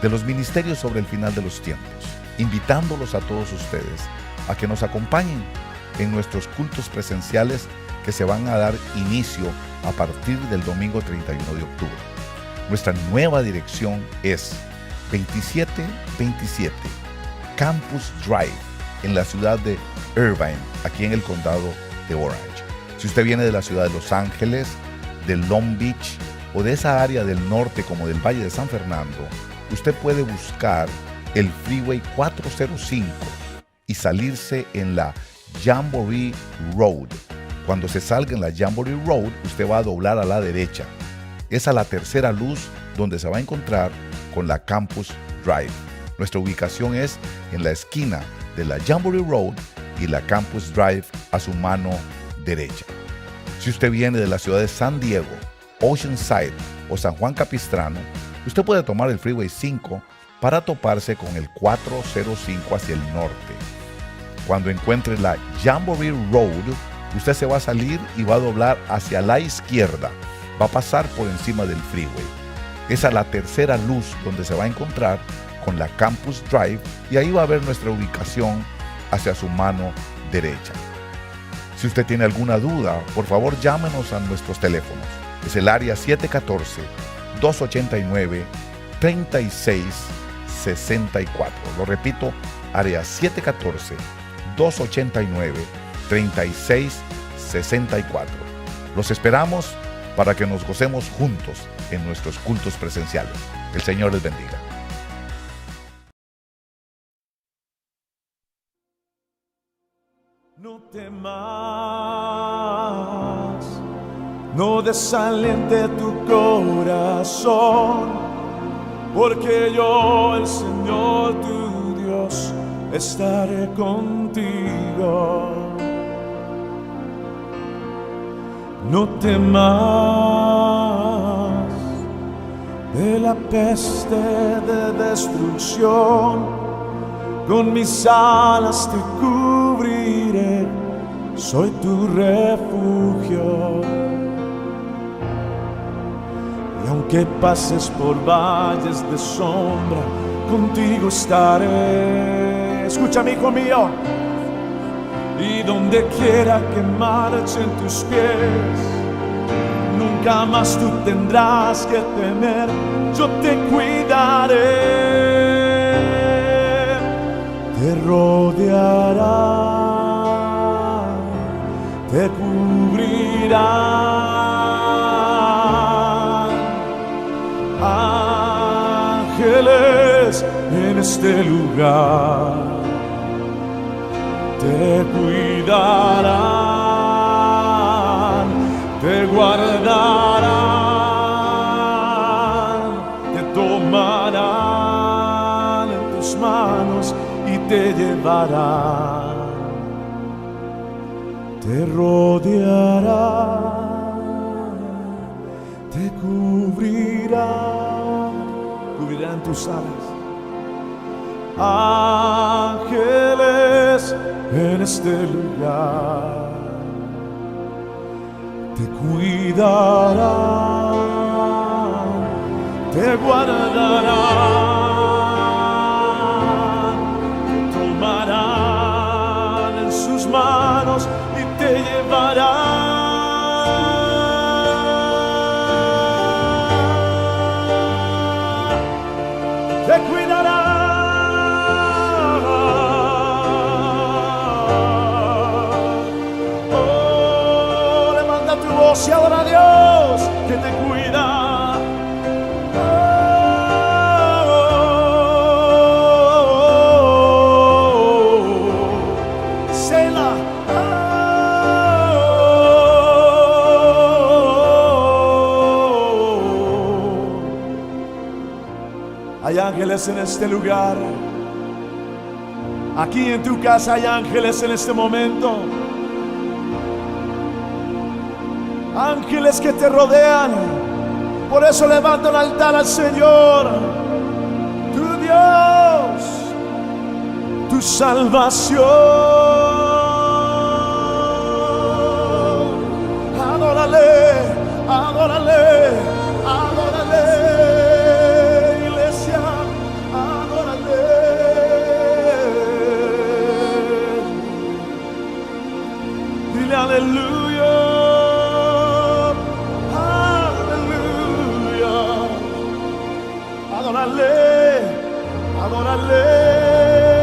de los Ministerios sobre el Final de los Tiempos, invitándolos a todos ustedes a que nos acompañen en nuestros cultos presenciales que se van a dar inicio a partir del domingo 31 de octubre. Nuestra nueva dirección es 2727 Campus Drive en la ciudad de Irvine, aquí en el condado de Orange. Si usted viene de la ciudad de Los Ángeles, de Long Beach o de esa área del norte como del Valle de San Fernando, usted puede buscar el Freeway 405 y salirse en la Jamboree Road. Cuando se salga en la Jamboree Road, usted va a doblar a la derecha. Es a la tercera luz donde se va a encontrar con la Campus Drive. Nuestra ubicación es en la esquina de la Jamboree Road y la Campus Drive a su mano derecha. Si usted viene de la ciudad de San Diego, Oceanside o San Juan Capistrano, usted puede tomar el Freeway 5 para toparse con el 405 hacia el norte. Cuando encuentre la Jamboree Road, usted se va a salir y va a doblar hacia la izquierda. Va a pasar por encima del freeway. Es a la tercera luz donde se va a encontrar con la Campus Drive y ahí va a ver nuestra ubicación hacia su mano derecha. Si usted tiene alguna duda, por favor llámenos a nuestros teléfonos. Es el área 714-289-3664. Lo repito, área 714-289-3664. 3664. Los esperamos para que nos gocemos juntos en nuestros cultos presenciales. El Señor les bendiga. No temas, no desaliente tu corazón, porque yo, el Señor tu Dios, estaré contigo. No temas de la peste de destrucción, con mis alas te cubriré, soy tu refugio. Y aunque pases por valles de sombra, contigo estaré. Escúchame, hijo mío. Y donde quiera que marchen tus pies, nunca más tú tendrás que temer, yo te cuidaré. Te rodeará, te cubrirá, ángeles en este lugar te cuidarán, te guardarán, te tomarán en tus manos y te llevarán, te rodearán, te cubrirán tus alas. Ángeles en este lugar te cuidarán, te guardarán, te tomarán en sus manos y te llevarán. Te cuidarán. Y adora a Dios que te cuida. Selah. Hay ángeles en este lugar. Aquí en tu casa hay ángeles en este momento. Ángeles que te rodean. Por eso levanta un altar al Señor, tu Dios, tu salvación. Adórale, adórale, adórale, iglesia, adórale. Dile aleluya. Adórale, adórale.